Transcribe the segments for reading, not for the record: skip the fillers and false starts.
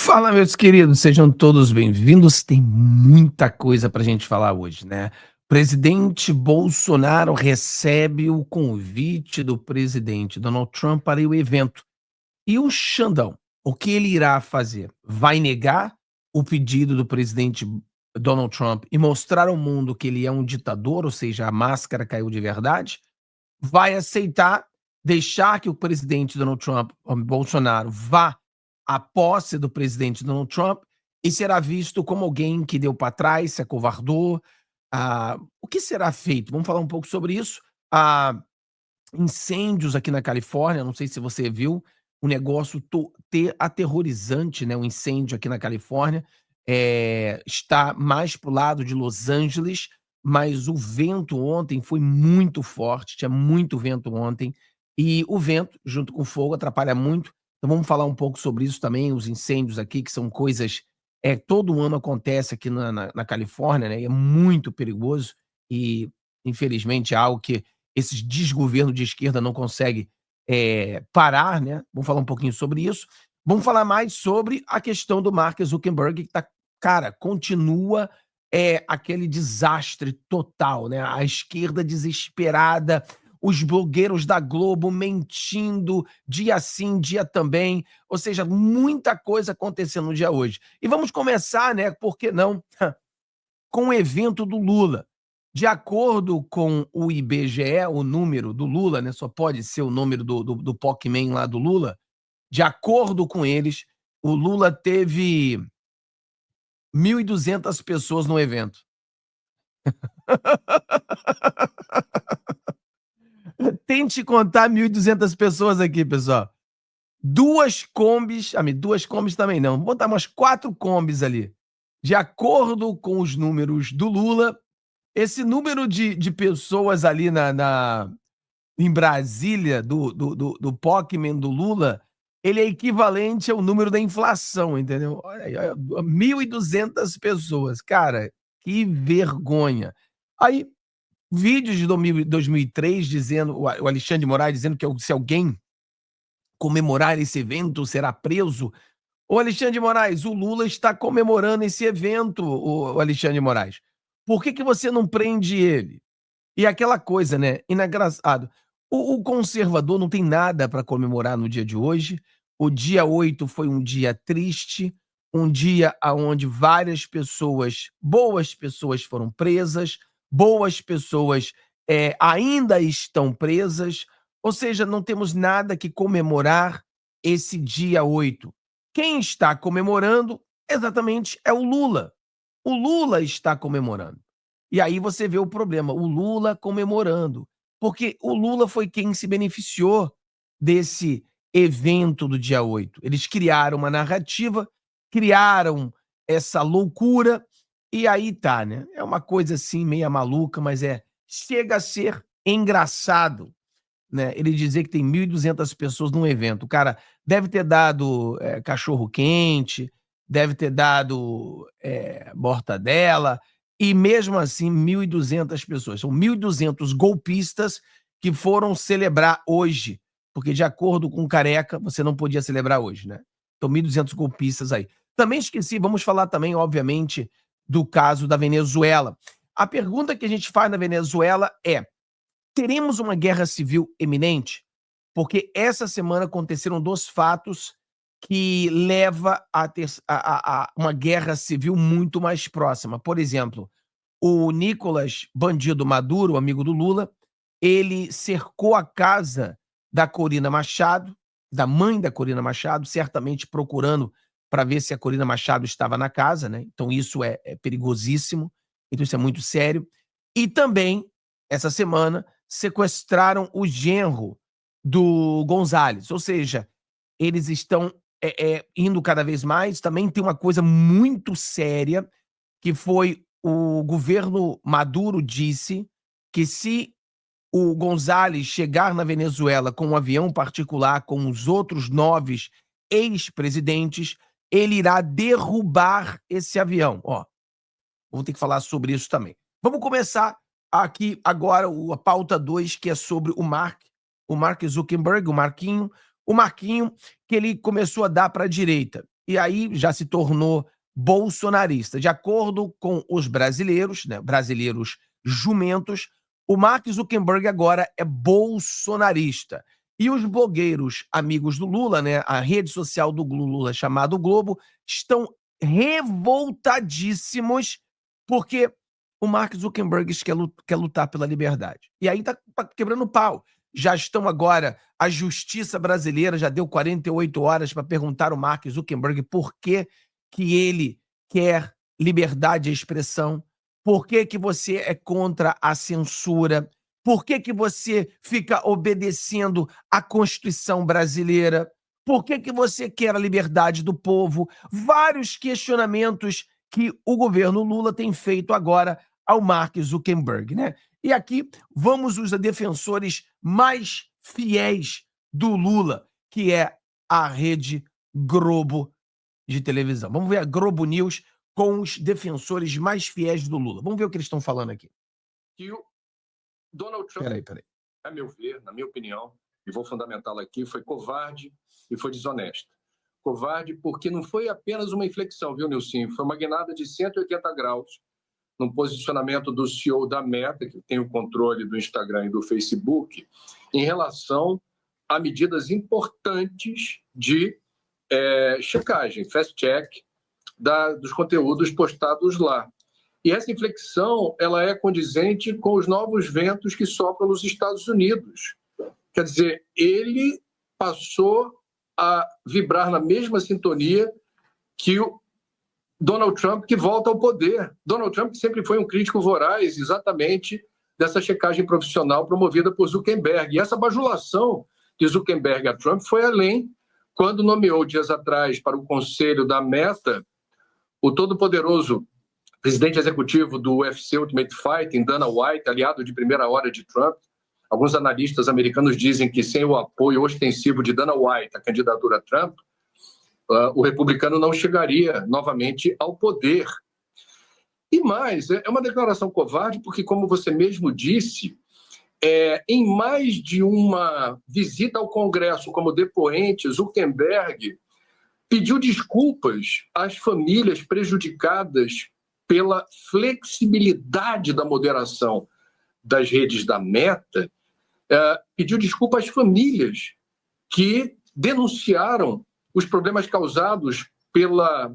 Fala, meus queridos, sejam todos bem-vindos. Tem muita coisa para a gente falar hoje, né? Presidente Bolsonaro recebe o convite do presidente Donald Trump para ir ao evento. E o Xandão, o que ele irá fazer? Vai negar o pedido do presidente Donald Trump e mostrar ao mundo que ele é um ditador, ou seja, a máscara caiu de verdade? Vai aceitar deixar que o presidente Donald Trump, Bolsonaro, vá à posse do presidente Donald Trump e será visto como alguém que deu para trás, se acovardou. O que será feito? Vamos falar um pouco sobre isso. Incêndios aqui na Califórnia, não sei se você viu, um negócio aterrorizante, né? Um incêndio aqui na Califórnia. Está mais para o lado de Los Angeles, mas o vento ontem foi muito forte, tinha muito vento ontem, e o vento, junto com o fogo, atrapalha muito. Então vamos falar um pouco sobre isso também, os incêndios aqui, que são coisas. Todo ano acontece aqui na Califórnia, né? E é muito perigoso, e infelizmente é algo que esses desgoverno de esquerda não consegue parar, né? Vamos falar um pouquinho sobre isso. Vamos falar mais sobre a questão do Mark Zuckerberg, que tá, cara, continua aquele desastre total, né? A esquerda desesperada, os blogueiros da Globo mentindo, dia sim, dia também. Ou seja, muita coisa acontecendo no dia hoje. E vamos começar, né? Por que não? Com o evento do Lula. De acordo com o IBGE, o número do Lula, né, só pode ser o número do Pokémon lá do Lula. De acordo com eles, o Lula teve 1.200 pessoas no evento. Tente contar 1.200 pessoas aqui, pessoal. Duas combis também não, vamos botar umas 4 combis ali. De acordo com os números do Lula, esse número de pessoas ali em Brasília, do Pokémon do Lula, ele é equivalente ao número da inflação, entendeu? Olha aí, olha, 1.200 pessoas. Cara, que vergonha. Aí, vídeos de 2003 dizendo, o Alexandre de Moraes dizendo que se alguém comemorar esse evento será preso. Ô, Alexandre de Moraes, o Lula está comemorando esse evento, o Alexandre de Moraes. Por que você não prende ele? E aquela coisa, né, engraçado, o conservador não tem nada para comemorar no dia de hoje. O dia 8 foi um dia triste, um dia aonde várias pessoas, boas pessoas foram presas, boas pessoas, ainda estão presas, ou seja, não temos nada que comemorar esse dia 8. Quem está comemorando exatamente é o Lula. O Lula está comemorando. E aí você vê o problema, o Lula comemorando, porque o Lula foi quem se beneficiou desse evento do dia 8. Eles criaram uma narrativa, criaram essa loucura, e aí tá, né? É uma coisa assim meia maluca, mas chega a ser engraçado, né? Ele dizer que tem 1.200 pessoas num evento. O cara deve ter dado cachorro quente, deve ter dado mortadela, e mesmo assim 1.200 pessoas. São 1.200 golpistas que foram celebrar hoje, porque de acordo com o Careca, você não podia celebrar hoje, né? Então 1.200 golpistas aí. Também esqueci, vamos falar também, obviamente, do caso da Venezuela. A pergunta que a gente faz na Venezuela é: teremos uma guerra civil eminente? Porque essa semana aconteceram 2 fatos que leva a uma guerra civil muito mais próxima. Por exemplo, o Nicolás Bandido Maduro, amigo do Lula, ele cercou a casa da Corina Machado, da mãe da Corina Machado, certamente procurando para ver se a Corina Machado estava na casa, né? Então isso é perigosíssimo, então isso é muito sério. E também, essa semana, sequestraram o genro do Gonzalez, ou seja, eles estão indo cada vez mais. Também tem uma coisa muito séria, que foi o governo Maduro disse que se o Gonzalez chegar na Venezuela com um avião particular com os outros 9 ex-presidentes, ele irá derrubar esse avião. Ó, vou ter que falar sobre isso também. Vamos começar aqui agora a pauta 2, que é sobre o Mark Zuckerberg, o Marquinho que ele começou a dar para a direita. e aí já se tornou bolsonarista. De acordo com os brasileiros, né, brasileiros jumentos, o Mark Zuckerberg agora é bolsonarista. E os blogueiros amigos do Lula, né, a rede social do Lula chamada Globo, estão revoltadíssimos porque o Mark Zuckerberg quer lutar pela liberdade. E aí tá quebrando pau. Já estão agora, a justiça brasileira já deu 48 horas para perguntar ao Mark Zuckerberg por que ele quer liberdade de expressão, por que você é contra a censura, por que você fica obedecendo à Constituição brasileira, por que você quer a liberdade do povo. Vários questionamentos que o governo Lula tem feito agora ao Mark Zuckerberg, né? E aqui vamos os defensores mais fiéis do Lula, que é a Rede Globo de televisão. Vamos ver a Globo News com os defensores mais fiéis do Lula. Vamos ver o que eles estão falando aqui. Que o Donald Trump, peraí. a meu ver, na minha opinião, e vou fundamentá-la aqui, foi covarde e foi desonesto. Covarde porque não foi apenas uma inflexão, viu, Nilson? Foi uma guinada de 180 graus no posicionamento do CEO da Meta, que tem o controle do Instagram e do Facebook, em relação a medidas importantes de checagem, fast-check, dos conteúdos postados lá. E essa inflexão ela é condizente com os novos ventos que sopram nos Estados Unidos. Quer dizer, ele passou a vibrar na mesma sintonia que o Donald Trump, que volta ao poder. Donald Trump que sempre foi um crítico voraz, exatamente, dessa checagem profissional promovida por Zuckerberg. E essa bajulação de Zuckerberg a Trump foi além, quando nomeou dias atrás para o conselho da Meta o todo-poderoso presidente executivo do UFC Ultimate Fighting, Dana White, aliado de primeira hora de Trump. Alguns analistas americanos dizem que sem o apoio ostensivo de Dana White à candidatura a Trump, o republicano não chegaria novamente ao poder. E mais, é uma declaração covarde porque, como você mesmo disse, em mais de uma visita ao Congresso como depoente, Zuckerberg pediu desculpas às famílias prejudicadas pela flexibilidade da moderação das redes da Meta, pediu desculpa às famílias que denunciaram os problemas causados pela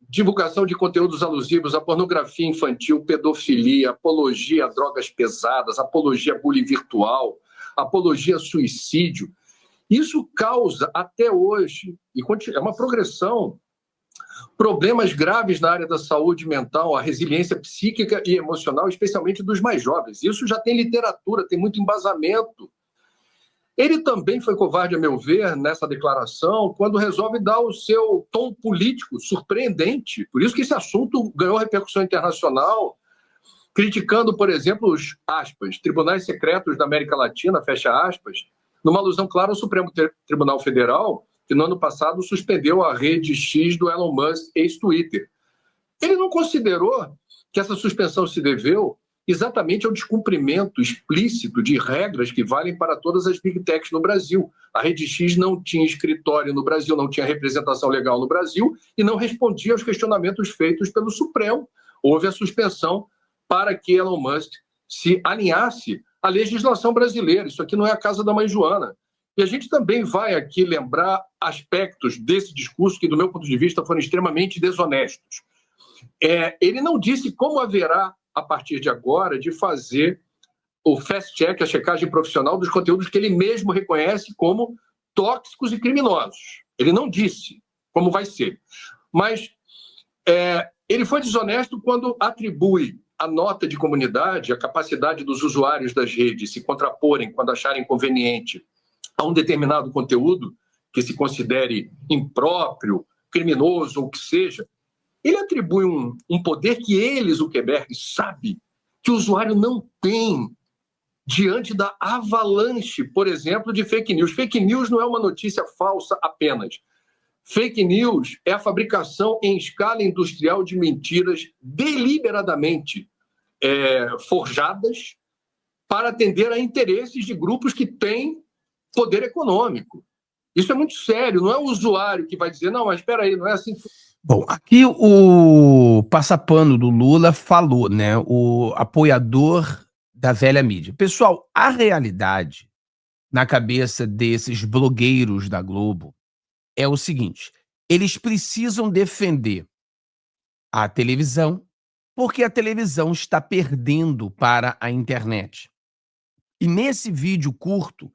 divulgação de conteúdos alusivos à pornografia infantil, pedofilia, apologia a drogas pesadas, apologia a bullying virtual, apologia a suicídio. Isso causa, até hoje, e é uma progressão, problemas graves na área da saúde mental, a resiliência psíquica e emocional, especialmente dos mais jovens. Isso já tem literatura, tem muito embasamento. Ele também foi covarde, a meu ver, nessa declaração, quando resolve dar o seu tom político surpreendente. Por isso que esse assunto ganhou repercussão internacional, criticando, por exemplo, os, aspas, tribunais secretos da América Latina, fecha aspas, numa alusão clara ao Supremo Tribunal Federal, que no ano passado suspendeu a rede X do Elon Musk, ex-Twitter. Ele não considerou que essa suspensão se deveu exatamente ao descumprimento explícito de regras que valem para todas as Big Techs no Brasil. A rede X não tinha escritório no Brasil, não tinha representação legal no Brasil e não respondia aos questionamentos feitos pelo Supremo. Houve a suspensão para que Elon Musk se alinhasse à legislação brasileira. Isso aqui não é a casa da mãe Joana. E a gente também vai aqui lembrar aspectos desse discurso que, do meu ponto de vista, foram extremamente desonestos. Ele não disse como haverá, a partir de agora, de fazer o fast-check, a checagem profissional dos conteúdos que ele mesmo reconhece como tóxicos e criminosos. Ele não disse como vai ser. Mas ele foi desonesto quando atribui a nota de comunidade, a capacidade dos usuários das redes se contraporem quando acharem conveniente a um determinado conteúdo que se considere impróprio, criminoso ou o que seja. Ele atribui um poder que ele, Zuckerberg, sabe que o usuário não tem diante da avalanche, por exemplo, de fake news. Fake news não é uma notícia falsa apenas. Fake news é a fabricação em escala industrial de mentiras deliberadamente forjadas para atender a interesses de grupos que têm poder econômico. Isso é muito sério, não é o usuário que vai dizer, não, mas espera aí, não é assim que... Bom, aqui o passapano do Lula falou, né? O apoiador da velha mídia. Pessoal, a realidade na cabeça desses blogueiros da Globo é o seguinte: eles precisam defender a televisão, porque a televisão está perdendo para a internet. E nesse vídeo curto,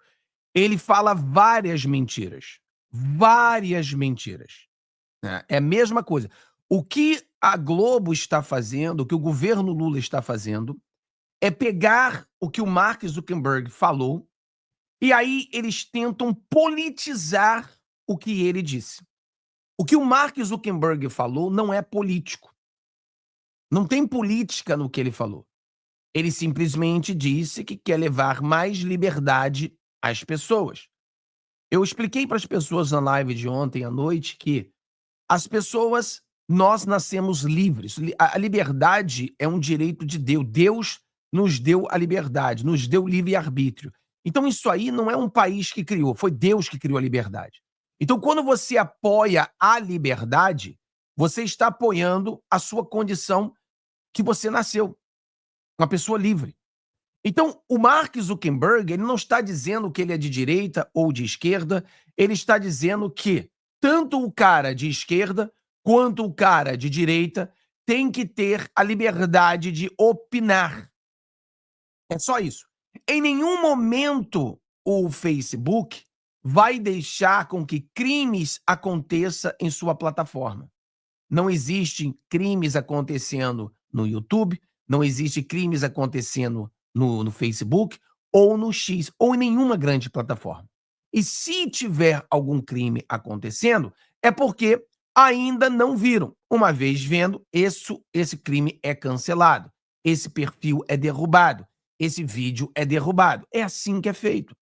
ele fala várias mentiras. Várias mentiras. Né? É a mesma coisa. O que a Globo está fazendo, o que o governo Lula está fazendo, é pegar o que o Mark Zuckerberg falou e aí eles tentam politizar o que ele disse. O que o Mark Zuckerberg falou não é político. Não tem política no que ele falou. Ele simplesmente disse que quer levar mais liberdade às pessoas. Eu expliquei para as pessoas na live de ontem à noite que as pessoas, nós nascemos livres. A liberdade é um direito de Deus. Deus nos deu a liberdade, nos deu livre-arbítrio. Então isso aí não é um país que criou, foi Deus que criou a liberdade. Então quando você apoia a liberdade, você está apoiando a sua condição que você nasceu, uma pessoa livre. Então, o Mark Zuckerberg, ele não está dizendo que ele é de direita ou de esquerda, ele está dizendo que tanto o cara de esquerda quanto o cara de direita tem que ter a liberdade de opinar. É só isso. Em nenhum momento o Facebook vai deixar com que crimes aconteçam em sua plataforma. Não existem crimes acontecendo no YouTube, não existem crimes acontecendo no Facebook ou no X, ou em nenhuma grande plataforma. E se tiver algum crime acontecendo, é porque ainda não viram. Uma vez vendo, esse crime é cancelado, esse perfil é derrubado, esse vídeo é derrubado. É assim que é feito.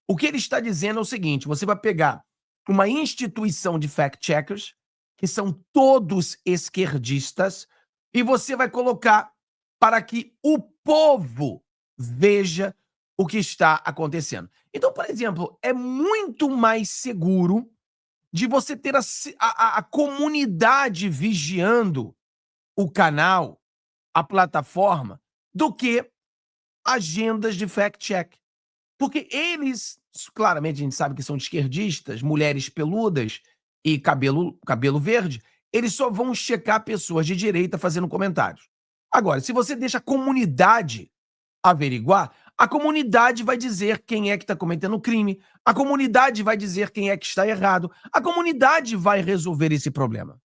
O que ele está dizendo é o seguinte: você vai pegar uma instituição de fact-checkers, que são todos esquerdistas, e você vai colocar para que o povo veja o que está acontecendo. Então, por exemplo, é muito mais seguro de você ter a comunidade vigiando o canal, a plataforma, do que agendas de fact-check. Porque eles, claramente a gente sabe que são esquerdistas, mulheres peludas e cabelo verde, eles só vão checar pessoas de direita fazendo comentários. Agora, se você deixa a comunidade averiguar, a comunidade vai dizer quem é que está cometendo crime, a comunidade vai dizer quem é que está errado, a comunidade vai resolver esse problema.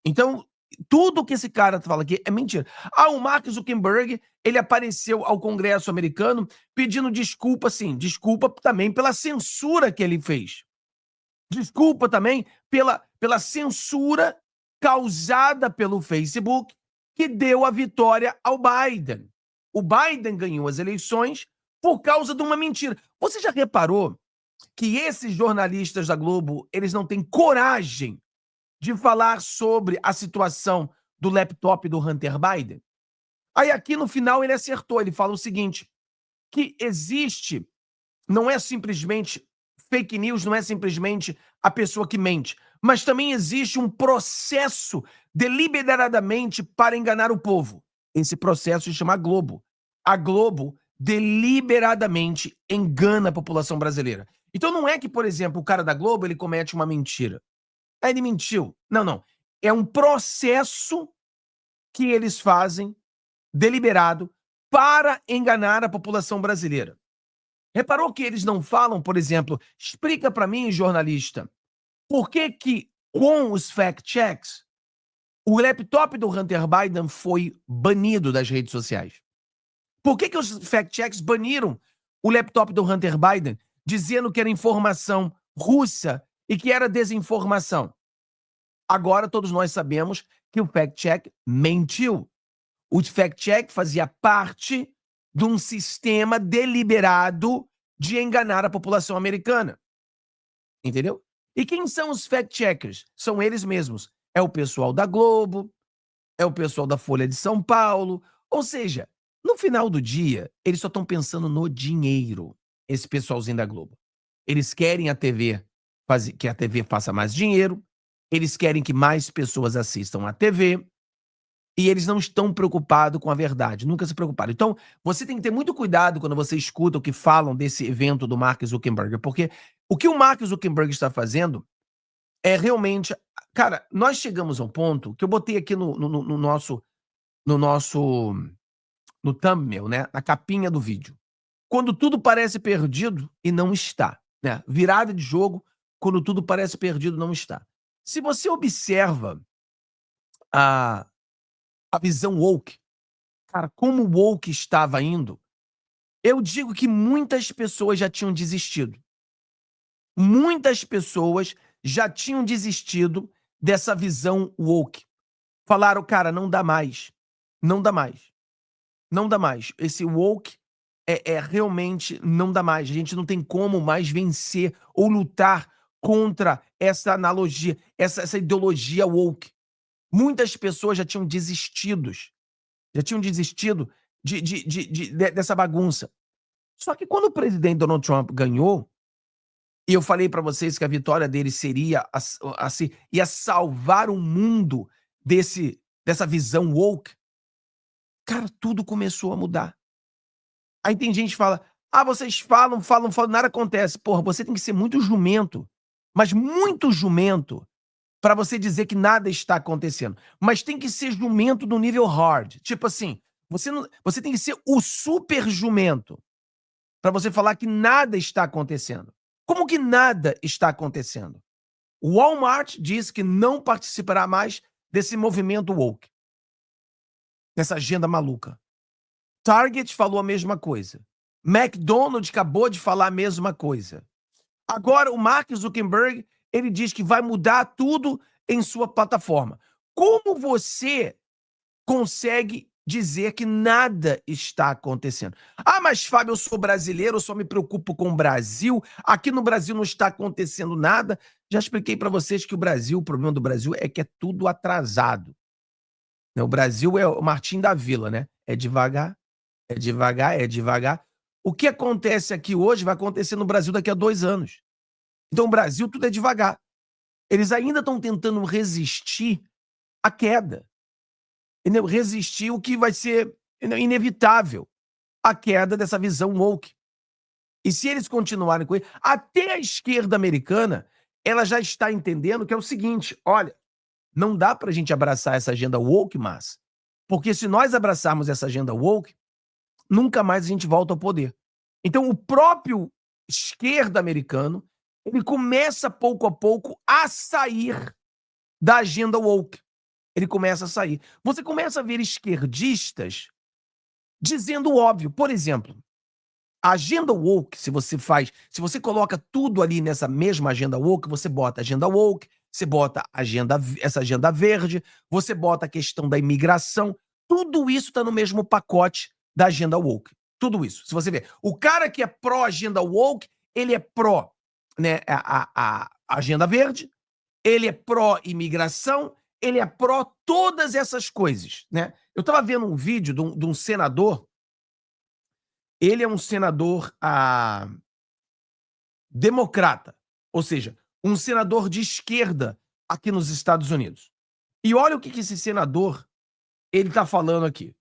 Então, tudo que esse cara fala aqui é mentira. Ah, o Mark Zuckerberg, ele apareceu ao Congresso americano pedindo desculpa, sim, desculpa também pela censura que ele fez. Desculpa também pela censura causada pelo Facebook, que deu a vitória ao Biden. O Biden ganhou as eleições por causa de uma mentira. Você já reparou que esses jornalistas da Globo, eles não têm coragem de falar sobre a situação do laptop do Hunter Biden? Aí aqui no final ele acertou, ele fala o seguinte, que existe, não é simplesmente fake news, não é simplesmente a pessoa que mente, mas também existe um processo deliberadamente para enganar o povo. Esse processo se chama Globo. A Globo deliberadamente engana a população brasileira. Então não é que, por exemplo, o cara da Globo ele comete uma mentira. Aí ele mentiu. Não, não. É um processo que eles fazem, deliberado, para enganar a população brasileira. Reparou que eles não falam, por exemplo, explica para mim, jornalista, por que que com os fact-checks, o laptop do Hunter Biden foi banido das redes sociais? Por que que os fact-checks baniram o laptop do Hunter Biden, dizendo que era informação russa e que era desinformação? Agora todos nós sabemos que o fact-check mentiu. O fact-check fazia parte de um sistema deliberado de enganar a população americana. Entendeu? E quem são os fact-checkers? São eles mesmos. É o pessoal da Globo, é o pessoal da Folha de São Paulo. Ou seja, no final do dia, eles só estão pensando no dinheiro, esse pessoalzinho da Globo. Eles querem a TV que a TV faça mais dinheiro, eles querem que mais pessoas assistam a TV, e eles não estão preocupados com a verdade, nunca se preocuparam. Então, você tem que ter muito cuidado quando você escuta o que falam desse evento do Mark Zuckerberg, porque o que o Mark Zuckerberg está fazendo é realmente... Cara, nós chegamos a um ponto que eu botei aqui no thumbnail, né, na capinha do vídeo. Quando tudo parece perdido e não está, né? Virada de jogo, quando tudo parece perdido, não está. Se você observa a visão woke, cara, como o woke estava indo, eu digo que muitas pessoas já tinham desistido. Muitas pessoas já tinham desistido dessa visão woke. Falaram, cara, não dá mais. Não dá mais. Não dá mais. Esse woke realmente não dá mais. A gente não tem como mais vencer ou lutar contra essa analogia, essa ideologia woke. Muitas pessoas já tinham desistido dessa bagunça. Só que quando o presidente Donald Trump ganhou, e eu falei para vocês que a vitória dele seria ia salvar o mundo dessa visão woke, cara, tudo começou a mudar. Aí tem gente que fala, vocês falam, nada acontece. Porra, você tem que ser muito jumento, mas muito jumento, para você dizer que nada está acontecendo. Mas tem que ser jumento do nível hard. Tipo assim, você tem que ser o super jumento para você falar que nada está acontecendo. Como que nada está acontecendo? O Walmart diz que não participará mais desse movimento woke, dessa agenda maluca. Target falou a mesma coisa. McDonald's acabou de falar a mesma coisa. Agora o Mark Zuckerberg, ele diz que vai mudar tudo em sua plataforma. Como você consegue dizer que nada está acontecendo? Mas Fábio, eu sou brasileiro, eu só me preocupo com o Brasil. Aqui no Brasil não está acontecendo nada. Já expliquei para vocês que o problema do Brasil é que é tudo atrasado. O Brasil é o Martim da Vila, né? É devagar. É devagar, é devagar. O que acontece aqui hoje vai acontecer no Brasil daqui a 2 anos. Então, o Brasil, tudo é devagar. Eles ainda estão tentando resistir à queda. Entendeu? Resistir o que vai ser inevitável. A queda dessa visão woke. E se eles continuarem com isso, até a esquerda americana, ela já está entendendo que é o seguinte, olha, não dá pra gente abraçar essa agenda woke, mas porque se nós abraçarmos essa agenda woke, nunca mais a gente volta ao poder. Então, o próprio esquerda americano, ele começa pouco a pouco a sair da agenda woke. Ele começa a sair. Você começa a ver esquerdistas dizendo o óbvio. Por exemplo, a agenda woke, se você coloca tudo ali nessa mesma agenda woke, você bota agenda woke, você bota essa agenda verde, você bota a questão da imigração, tudo isso está no mesmo pacote da agenda woke. Tudo isso. Se você ver, o cara que é pró-agenda woke, ele é pró, né, a agenda verde, ele é pró-imigração, ele é pró todas essas coisas, né? Eu estava vendo um vídeo de um senador, ele é um senador democrata, ou seja, um senador de esquerda aqui nos Estados Unidos. E olha o que esse senador, ele tá falando aqui.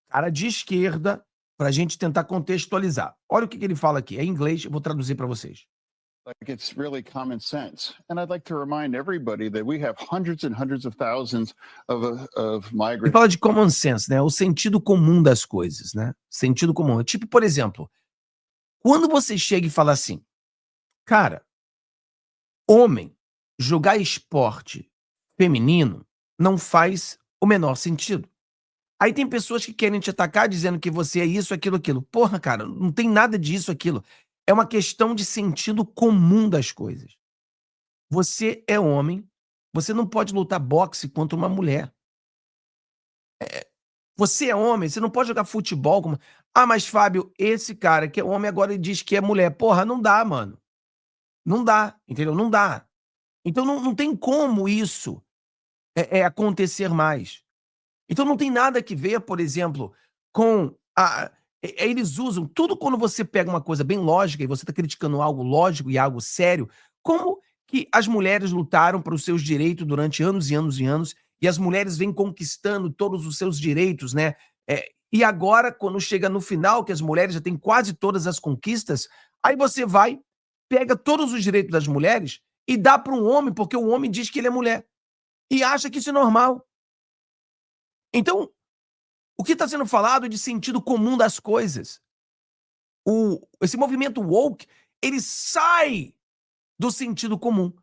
Cara de esquerda, pra gente tentar contextualizar. Olha o que ele fala aqui. É em inglês, eu vou traduzir para vocês. Like it's really common sense. And I'd like to remind everybody that we have hundreds and hundreds of thousands of migrants. Ele fala de common sense, né? O sentido comum das coisas, né? Sentido comum. Tipo, por exemplo, quando você chega e fala assim, cara, homem jogar esporte feminino não faz o menor sentido. Aí tem pessoas que querem te atacar dizendo que você é isso, aquilo, aquilo. Porra, cara, não tem nada disso, aquilo. É uma questão de sentido comum das coisas. Você é homem, você não pode lutar boxe contra uma mulher. Você é homem, você não pode jogar futebol como... mas Fábio, esse cara que é homem agora ele diz que é mulher. Porra, não dá, mano. Não dá, entendeu? Não dá. Então não tem como isso acontecer mais. Então não tem nada que ver, por exemplo, com eles usam tudo quando você pega uma coisa bem lógica e você está criticando algo lógico e algo sério, como que as mulheres lutaram para os seus direitos durante anos e anos e anos, e as mulheres vêm conquistando todos os seus direitos, né? E agora, quando chega no final, que as mulheres já têm quase todas as conquistas, aí você vai, pega todos os direitos das mulheres e dá para um homem, porque o homem diz que ele é mulher. E acha que isso é normal. Então, o que está sendo falado é de sentido comum das coisas. Esse movimento woke, ele sai do sentido comum.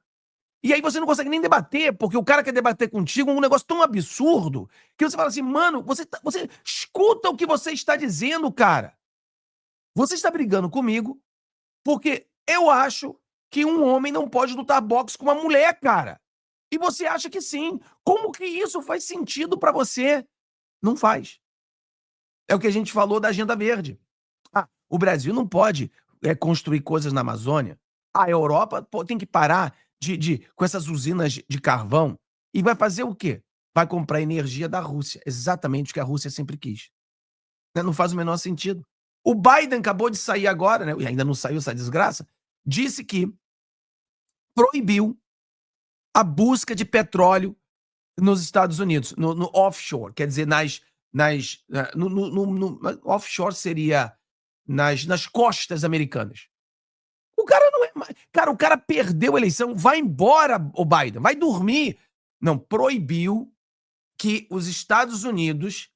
E aí você não consegue nem debater, porque o cara quer debater contigo um negócio tão absurdo que você fala assim, mano, você escuta o que você está dizendo, cara. Você está brigando comigo porque eu acho que um homem não pode lutar boxe com uma mulher, cara. E você acha que sim. Como que isso faz sentido pra você? Não faz. É o que a gente falou da Agenda Verde. O Brasil não pode construir coisas na Amazônia. A Europa tem que parar com essas usinas de carvão e vai fazer o quê? Vai comprar energia da Rússia. Exatamente o que a Rússia sempre quis. Não faz o menor sentido. O Biden acabou de sair agora, né? E ainda não saiu essa desgraça, disse que proibiu a busca de petróleo nos Estados Unidos, no offshore, quer dizer, offshore seria nas costas americanas. O cara não é mais. Cara, o cara perdeu a eleição, vai embora, o Biden, vai dormir. Não, proibiu que os Estados Unidos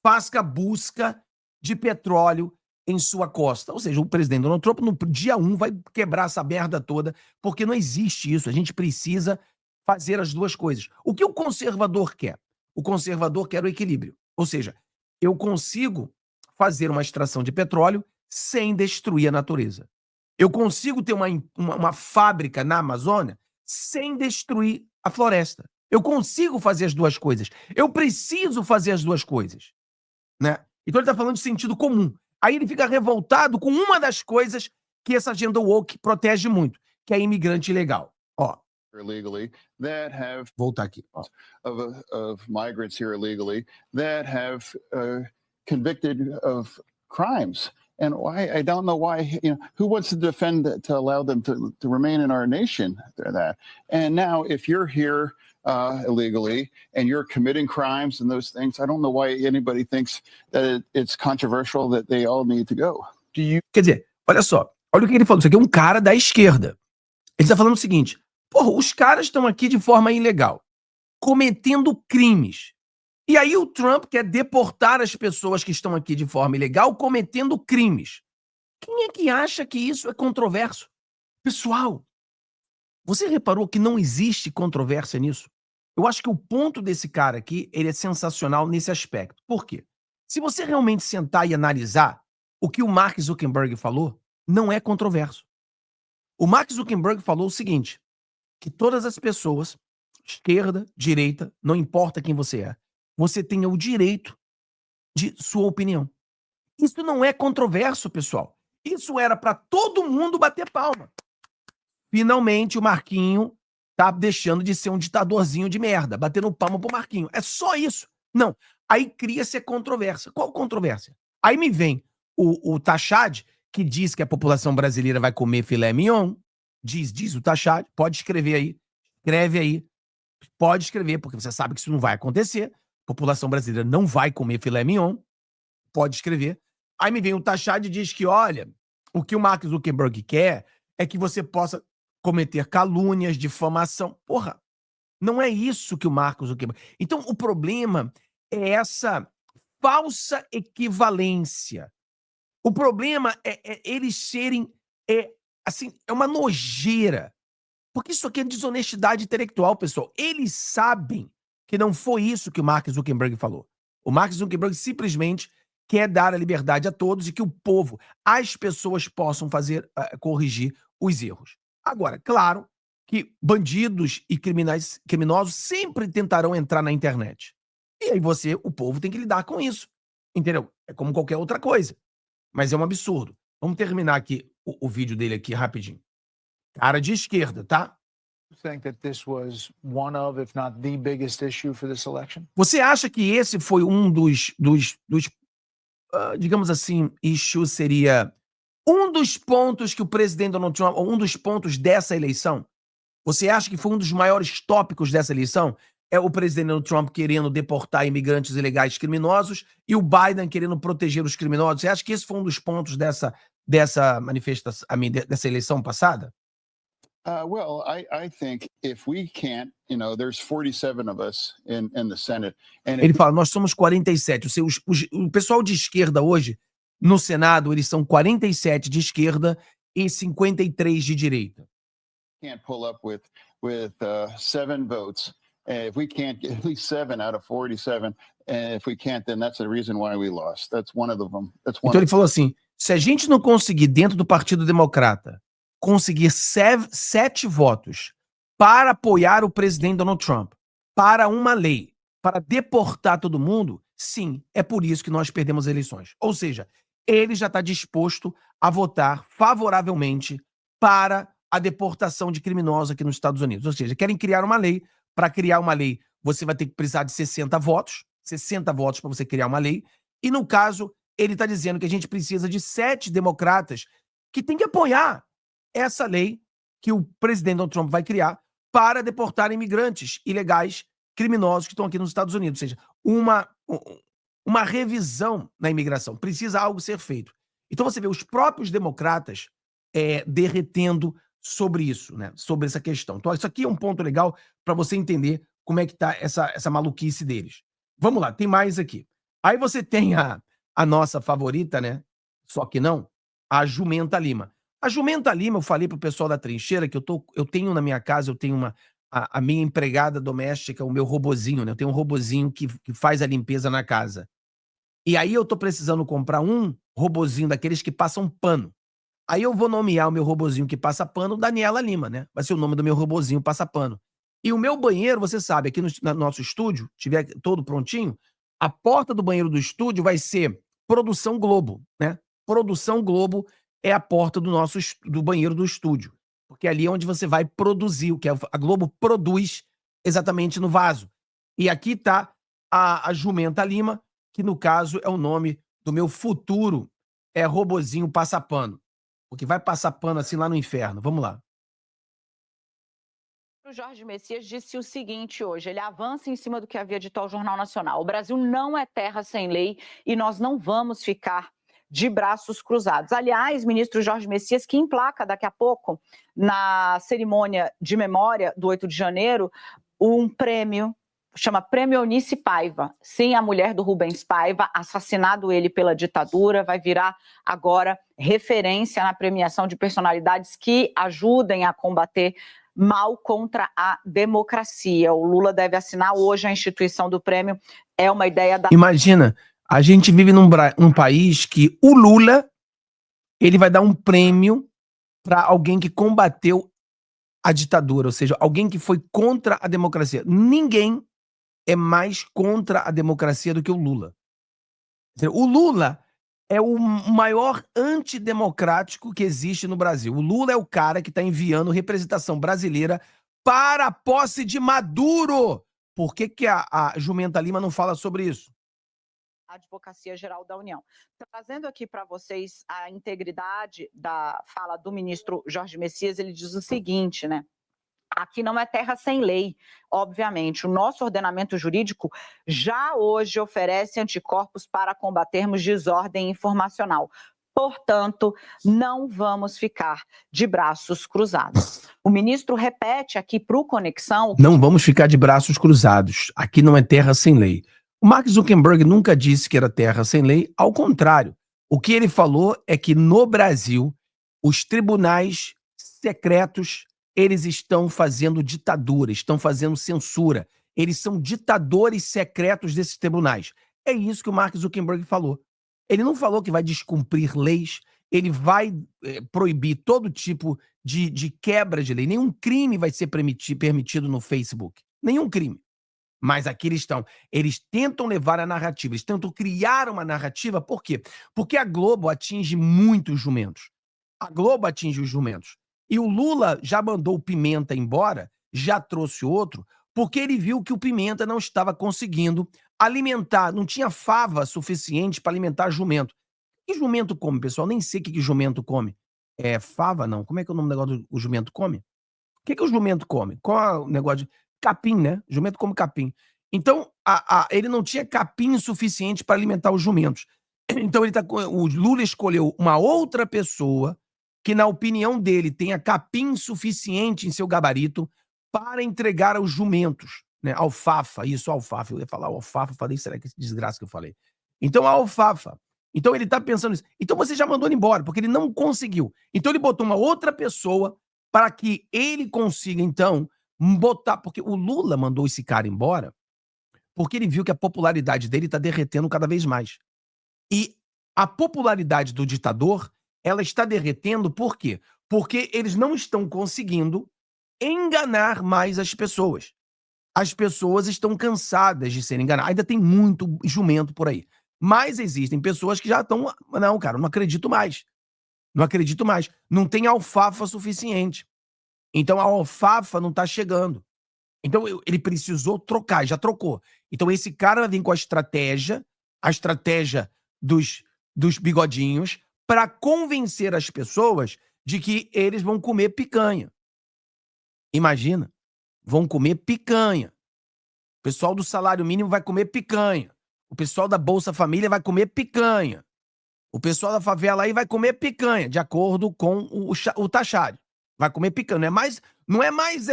façam a busca de petróleo em sua costa. Ou seja, o presidente Donald Trump, no dia 1, vai quebrar essa merda toda, porque não existe isso. A gente precisa fazer as duas coisas. O que o conservador quer? O conservador quer o equilíbrio. Ou seja, eu consigo fazer uma extração de petróleo sem destruir a natureza. Eu consigo ter uma fábrica na Amazônia sem destruir a floresta. Eu consigo fazer as duas coisas. Eu preciso fazer as duas coisas. Né? Então ele está falando de sentido comum. Aí ele fica revoltado com uma das coisas que essa agenda woke protege muito, que é a imigrante ilegal. Ó. Illegally that have voltar aqui, ó. Of migrants here illegally that have convicted of crimes. And why, I don't know why, who wants to defend to allow them to remain in our nation? That. And now if you're here illegally and you're committing crimes and those things, I don't know why anybody thinks that it's controversial that they all need to go. Quer dizer, olha só, olha o que ele falou, isso aqui é um cara da esquerda. Ele está falando o seguinte, porra, os caras estão aqui de forma ilegal, cometendo crimes. E aí o Trump quer deportar as pessoas que estão aqui de forma ilegal cometendo crimes. Quem é que acha que isso é controverso? Pessoal, você reparou que não existe controvérsia nisso? Eu acho que o ponto desse cara aqui, ele é sensacional nesse aspecto. Por quê? Se você realmente sentar e analisar o que o Mark Zuckerberg falou, não é controverso. O Mark Zuckerberg falou o seguinte, que todas as pessoas, esquerda, direita, não importa quem você tenha o direito de sua opinião. Isso não é controverso, pessoal. Isso era para todo mundo bater palma. Finalmente o Marquinho tá deixando de ser um ditadorzinho de merda, batendo palma pro Marquinho. É só isso. Não. Aí cria-se a controvérsia. Qual controvérsia? Aí me vem o Tachad, que diz que a população brasileira vai comer filé mignon. Diz o Tachad. Pode escrever aí. Escreve aí. Pode escrever, porque você sabe que isso não vai acontecer. A população brasileira não vai comer filé mignon. Pode escrever. Aí me vem o Tachad e diz que, olha, o que o Mark Zuckerberg quer é que você possa cometer calúnias, difamação. Porra, não é isso que o Mark Zuckerberg... Então, o problema é essa falsa equivalência. O problema é eles serem... assim, é uma nojeira. Porque isso aqui é desonestidade intelectual, pessoal. Eles sabem que não foi isso que o Mark Zuckerberg falou. O Mark Zuckerberg simplesmente quer dar a liberdade a todos e que o povo, as pessoas possam corrigir os erros. Agora, claro que bandidos e criminosos sempre tentarão entrar na internet. E aí o povo tem que lidar com isso. Entendeu? É como qualquer outra coisa. Mas é um absurdo. Vamos terminar aqui o vídeo dele aqui rapidinho. Cara de esquerda, tá? Você acha que esse foi um dos digamos assim, issues seria um dos pontos que o presidente Donald Trump, ou um dos pontos dessa eleição? Você acha que foi um dos maiores tópicos dessa eleição? É o presidente Donald Trump querendo deportar imigrantes ilegais criminosos e o Biden querendo proteger os criminosos. Você acha que esse foi um dos pontos dessa manifestação, dessa eleição passada? Well, I think if we can't, there's 47 of us in the Senate. And Ele fala, nós somos 47. Ou seja, o pessoal de esquerda hoje, no Senado, eles são 47 de esquerda e 53 de direita. Can't pull up with 7 votes. If we can't get at least 7 out of 47, and if we can't, then that's the reason why we lost. That's one of them. Então ele falou assim, se a gente não conseguir dentro do Partido Democrata conseguir 7 votos para apoiar o presidente Donald Trump, para uma lei, para deportar todo mundo, sim, é por isso que nós perdemos as eleições. Ou seja, ele já está disposto a votar favoravelmente para a deportação de criminosos aqui nos Estados Unidos. Ou seja, querem criar uma lei. Para criar uma lei, você vai ter que precisar de 60 votos para você criar uma lei. E no caso, ele está dizendo que a gente precisa de 7 democratas que têm que apoiar essa lei que o presidente Donald Trump vai criar para deportar imigrantes ilegais, criminosos que estão aqui nos Estados Unidos. Ou seja, uma revisão na imigração. Precisa algo ser feito. Então você vê os próprios democratas derretendo sobre isso, né? Sobre essa questão. Então isso aqui é um ponto legal para você entender como é que tá essa maluquice deles. Vamos lá, tem mais aqui. Aí você tem a nossa favorita, né? Só que não, a Jumenta Lima. A Jumenta Lima, eu falei pro pessoal da trincheira que eu tenho na minha casa, eu tenho a minha empregada doméstica, o meu robozinho, né? Eu tenho um robozinho que faz a limpeza na casa. E aí eu tô precisando comprar um robozinho daqueles que passam pano. Aí eu vou nomear o meu robozinho que passa pano Daniela Lima, né? Vai ser o nome do meu robozinho passa pano. E o meu banheiro, você sabe, aqui no nosso estúdio, tiver todo prontinho, a porta do banheiro do estúdio vai ser Produção Globo, né? Produção Globo é a porta do banheiro do estúdio. Porque ali é onde você vai produzir, o que a Globo produz exatamente no vaso. E aqui tá a Jumenta Lima, que no caso é o nome do meu futuro robozinho passa pano. Porque vai passar pano assim lá no inferno. Vamos lá. O Jorge Messias disse o seguinte hoje, ele avança em cima do que havia dito ao Jornal Nacional. O Brasil não é terra sem lei e nós não vamos ficar de braços cruzados. Aliás, ministro Jorge Messias, que emplaca daqui a pouco, na cerimônia de memória do 8 de janeiro, um prêmio, chama Prêmio Eunice Paiva. Sim, a mulher do Rubens Paiva, assassinado ele pela ditadura, vai virar agora referência na premiação de personalidades que ajudem a combater mal contra a democracia. O Lula deve assinar hoje a instituição do prêmio. É uma ideia da... Imagina, a gente vive num país que o Lula, ele vai dar um prêmio para alguém que combateu a ditadura, ou seja, alguém que foi contra a democracia. Ninguém é mais contra a democracia do que o Lula. O Lula é o maior antidemocrático que existe no Brasil. O Lula é o cara que está enviando representação brasileira para a posse de Maduro. Por que a Jumenta Lima não fala sobre isso? A Advocacia Geral da União. Trazendo aqui para vocês a integridade da fala do ministro Jorge Messias, ele diz o seguinte, né? Aqui não é terra sem lei, obviamente. O nosso ordenamento jurídico já hoje oferece anticorpos para combatermos desordem informacional. Portanto, não vamos ficar de braços cruzados. O ministro repete aqui para o Conexão... Não vamos ficar de braços cruzados. Aqui não é terra sem lei. O Mark Zuckerberg nunca disse que era terra sem lei. Ao contrário, o que ele falou é que no Brasil, os tribunais secretos... eles estão fazendo ditadura, estão fazendo censura. Eles são ditadores secretos desses tribunais. É isso que o Mark Zuckerberg falou. Ele não falou que vai descumprir leis, ele vai proibir todo tipo de quebra de lei. Nenhum crime vai ser permitido no Facebook. Nenhum crime. Mas aqui eles tentam levar a narrativa, eles tentam criar uma narrativa. Por quê? Porque a Globo atinge muitos jumentos. A Globo atinge os jumentos. E o Lula já mandou o Pimenta embora, já trouxe outro, porque ele viu que o Pimenta não estava conseguindo alimentar, não tinha fava suficiente para alimentar jumento. E jumento come, pessoal? Nem sei o que jumento come. É fava, não? Como é que é o nome do negócio do jumento come? que o jumento come? Qual é o negócio de capim, né? O jumento come capim. Então, ele não tinha capim suficiente para alimentar os jumentos. Então, o Lula escolheu uma outra pessoa que, na opinião dele, tenha capim suficiente em seu gabarito para entregar aos jumentos, né? Alfafa, alfafa. Eu ia falar alfafa, falei, será que desgraça que eu falei? Então, a alfafa. Então, ele tá pensando nisso. Então, você já mandou ele embora, porque ele não conseguiu. Então, ele botou uma outra pessoa para que ele consiga, então, botar... Porque o Lula mandou esse cara embora porque ele viu que a popularidade dele está derretendo cada vez mais. E a popularidade do ditador, ela está derretendo por quê? Porque eles não estão conseguindo enganar mais as pessoas. As pessoas estão cansadas de serem enganadas. Ainda tem muito jumento por aí. Mas existem pessoas que já estão... Não, cara, não acredito mais. Não acredito mais. Não tem alfafa suficiente. Então a alfafa não está chegando. Então ele precisou trocar, já trocou. Então esse cara vem com a estratégia dos bigodinhos, para convencer as pessoas de que eles vão comer picanha. Imagina, vão comer picanha. O pessoal do salário mínimo vai comer picanha. O pessoal da Bolsa Família vai comer picanha. O pessoal da favela aí vai comer picanha, de acordo com o taxário. Vai comer picanha. Não é mais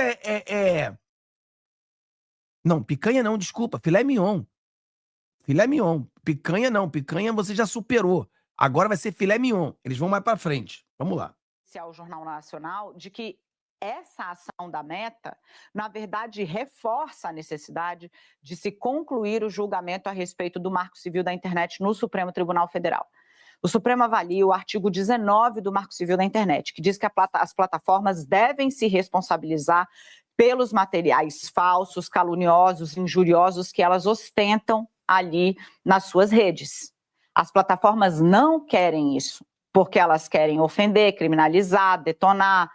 Não, picanha não, desculpa. Filé mignon. Filé mignon. Picanha não. Picanha você já superou. Agora vai ser filé mignon. Eles vão mais pra frente. Vamos lá. Ao Jornal Nacional de que essa ação da Meta, na verdade, reforça a necessidade de se concluir o julgamento a respeito do Marco Civil da Internet no Supremo Tribunal Federal. O Supremo avalia o artigo 19 do Marco Civil da Internet, que diz que as plataformas devem se responsabilizar pelos materiais falsos, caluniosos, injuriosos que elas ostentam ali nas suas redes. As plataformas não querem isso, porque elas querem ofender, criminalizar, detonar,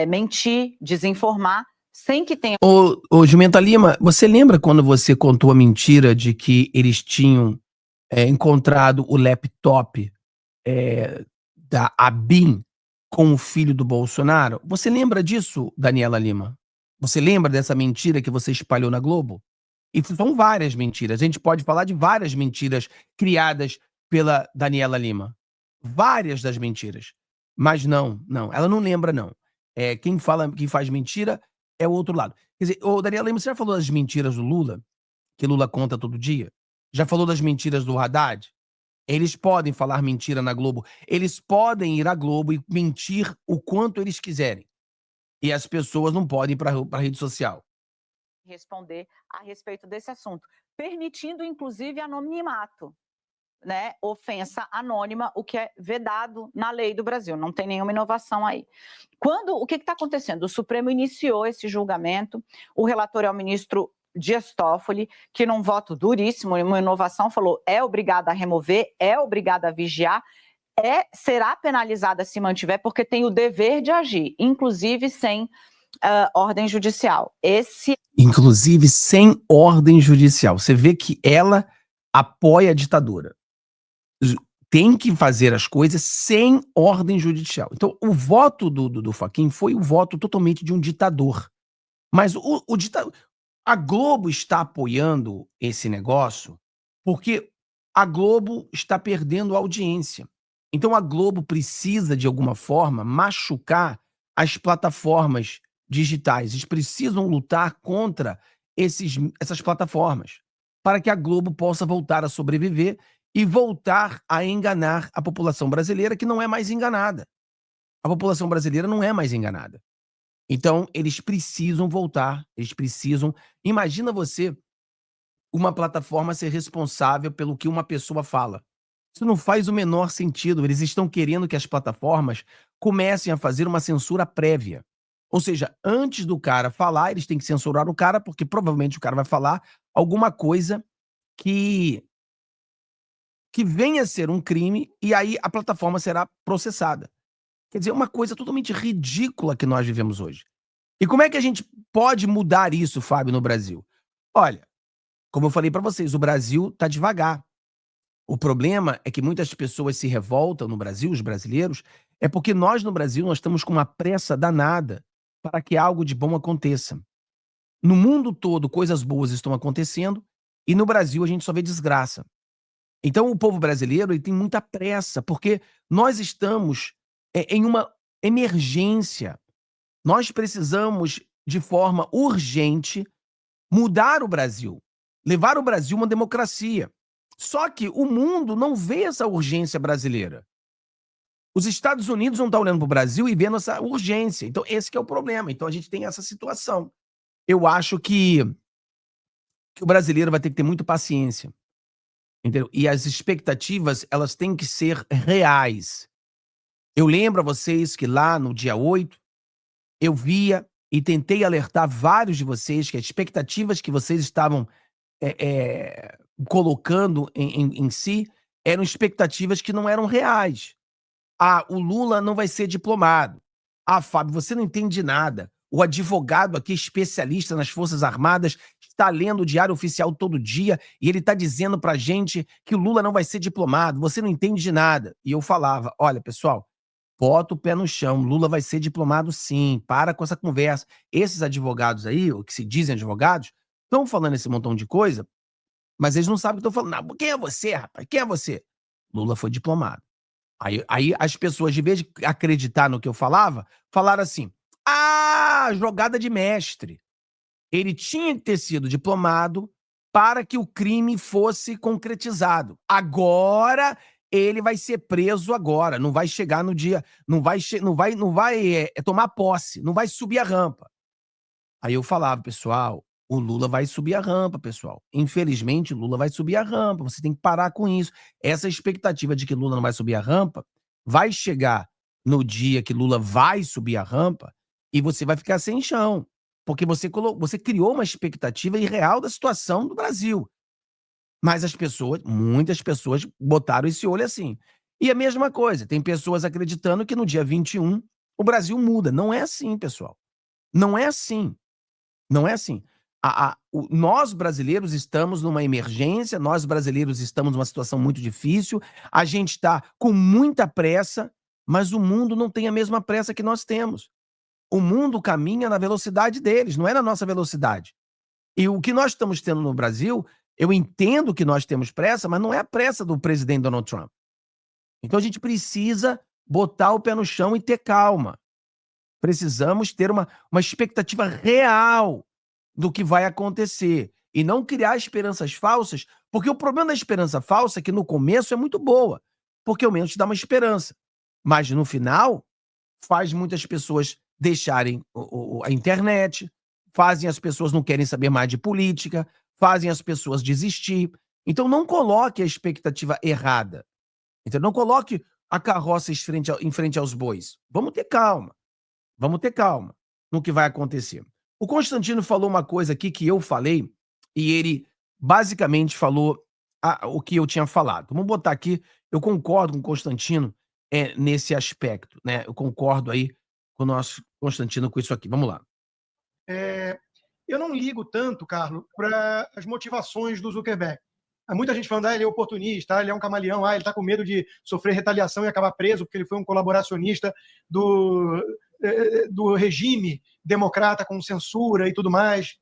mentir, desinformar, sem que tenha... Ô Jumenta Lima, você lembra quando você contou a mentira de que eles tinham encontrado o laptop da ABIN com o filho do Bolsonaro? Você lembra disso, Daniela Lima? Você lembra dessa mentira que você espalhou na Globo? E são várias mentiras. A gente pode falar de várias mentiras criadas pela Daniela Lima. Várias das mentiras. Mas não, ela não lembra, não. Quem faz mentira é o outro lado. Quer dizer, Daniela Lima, você já falou das mentiras do Lula? Que Lula conta todo dia? Já falou das mentiras do Haddad? Eles podem falar mentira na Globo. Eles podem ir à Globo e mentir o quanto eles quiserem. E as pessoas não podem ir para a rede social. Responder a respeito desse assunto, permitindo, inclusive, anonimato, né? Ofensa anônima, o que é vedado na lei do Brasil. Não tem nenhuma inovação aí. O que está acontecendo? O Supremo iniciou esse julgamento, o relator é o ministro Dias Toffoli, que num voto duríssimo, uma inovação, falou: é obrigada a remover, é obrigada a vigiar, será penalizada se mantiver, porque tem o dever de agir, inclusive sem ordem judicial. Inclusive sem ordem judicial. Você vê que ela apoia a ditadura. Tem que fazer as coisas sem ordem judicial. Então, o voto do Fachin foi o voto totalmente de um ditador. Mas a Globo está apoiando esse negócio porque a Globo está perdendo audiência. Então, a Globo precisa, de alguma forma, machucar as plataformas digitais. Eles precisam lutar contra essas plataformas para que a Globo possa voltar a sobreviver e voltar a enganar a população brasileira, que não é mais enganada. A população brasileira não é mais enganada. Então, eles precisam voltar, eles precisam... Imagina você, uma plataforma ser responsável pelo que uma pessoa fala. Isso não faz o menor sentido. Eles estão querendo que as plataformas comecem a fazer uma censura prévia. Ou seja, antes do cara falar, eles têm que censurar o cara, porque provavelmente o cara vai falar alguma coisa que venha a ser um crime, e aí a plataforma será processada. Quer dizer, uma coisa totalmente ridícula que nós vivemos hoje. E como é que a gente pode mudar isso, Fábio, no Brasil? Olha, como eu falei para vocês, o Brasil está devagar. O problema é que muitas pessoas se revoltam no Brasil, os brasileiros, é porque nós no Brasil nós estamos com uma pressa danada para que algo de bom aconteça. No mundo todo, coisas boas estão acontecendo e no Brasil a gente só vê desgraça. Então o povo brasileiro ele tem muita pressa, porque nós estamos em uma emergência. Nós precisamos, de forma urgente, mudar o Brasil, levar o Brasil a uma democracia. Só que o mundo não vê essa urgência brasileira. Os Estados Unidos não estão olhando para o Brasil e vendo essa urgência. Então esse que é o problema. Então a gente tem essa situação. Eu acho que o brasileiro vai ter que ter muita paciência. Entendeu? E as expectativas, elas têm que ser reais. Eu lembro a vocês que lá no dia 8, eu via e tentei alertar vários de vocês que as expectativas que vocês estavam colocando em si eram expectativas que não eram reais. Ah, o Lula não vai ser diplomado. Ah, Fábio, você não entende nada. O advogado aqui, especialista nas Forças Armadas, está lendo o Diário Oficial todo dia e ele está dizendo pra gente que o Lula não vai ser diplomado, você não entende de nada. E eu falava, olha, pessoal, bota o pé no chão, Lula vai ser diplomado sim, para com essa conversa. Esses advogados aí, o que se dizem advogados, estão falando esse montão de coisa, mas eles não sabem o que estão falando. Não, quem é você, rapaz? Quem é você? Lula foi diplomado. Aí as pessoas, de vez de acreditar no que eu falava, falaram assim, jogada de mestre. Ele tinha que ter sido diplomado para que o crime fosse concretizado. Agora ele vai ser preso agora, não vai chegar no dia, não vai tomar posse, não vai subir a rampa. Aí eu falava, pessoal, o Lula vai subir a rampa, pessoal. Infelizmente, o Lula vai subir a rampa, você tem que parar com isso. Essa expectativa de que Lula não vai subir a rampa vai chegar no dia que Lula vai subir a rampa e você vai ficar sem chão. Porque você criou uma expectativa irreal da situação do Brasil. Mas muitas pessoas botaram esse olho assim. E a mesma coisa, tem pessoas acreditando que no dia 21 o Brasil muda. Não é assim, pessoal. Não é assim. Não é assim. Nós brasileiros estamos numa emergência, nós brasileiros estamos numa situação muito difícil, a gente está com muita pressa, mas o mundo não tem a mesma pressa que nós temos. O mundo caminha na velocidade deles, não é na nossa velocidade. E o que nós estamos tendo no Brasil, eu entendo que nós temos pressa, mas não é a pressa do presidente Donald Trump. Então a gente precisa botar o pé no chão e ter calma. Precisamos ter uma expectativa real do que vai acontecer e não criar esperanças falsas, porque o problema da esperança falsa é que no começo é muito boa, porque ao menos te dá uma esperança, mas no final faz muitas pessoas deixarem a internet, fazem as pessoas não querem saber mais de política, fazem as pessoas desistir. Então não coloque a expectativa errada. Então não coloque a carroça em frente aos bois. Vamos ter calma. Vamos ter calma no que vai acontecer. O Constantino falou uma coisa aqui que eu falei e ele basicamente falou o que eu tinha falado. Vamos botar aqui, eu concordo com o Constantino nesse aspecto, né? Eu concordo aí com o nosso Constantino com isso aqui. Vamos lá. Eu não ligo tanto, Carlos, para as motivações do Zuckerberg. Há muita gente falando, ele é oportunista, ele é um camaleão, ele está com medo de sofrer retaliação e acabar preso porque ele foi um colaboracionista do regime democrata com censura e tudo mais.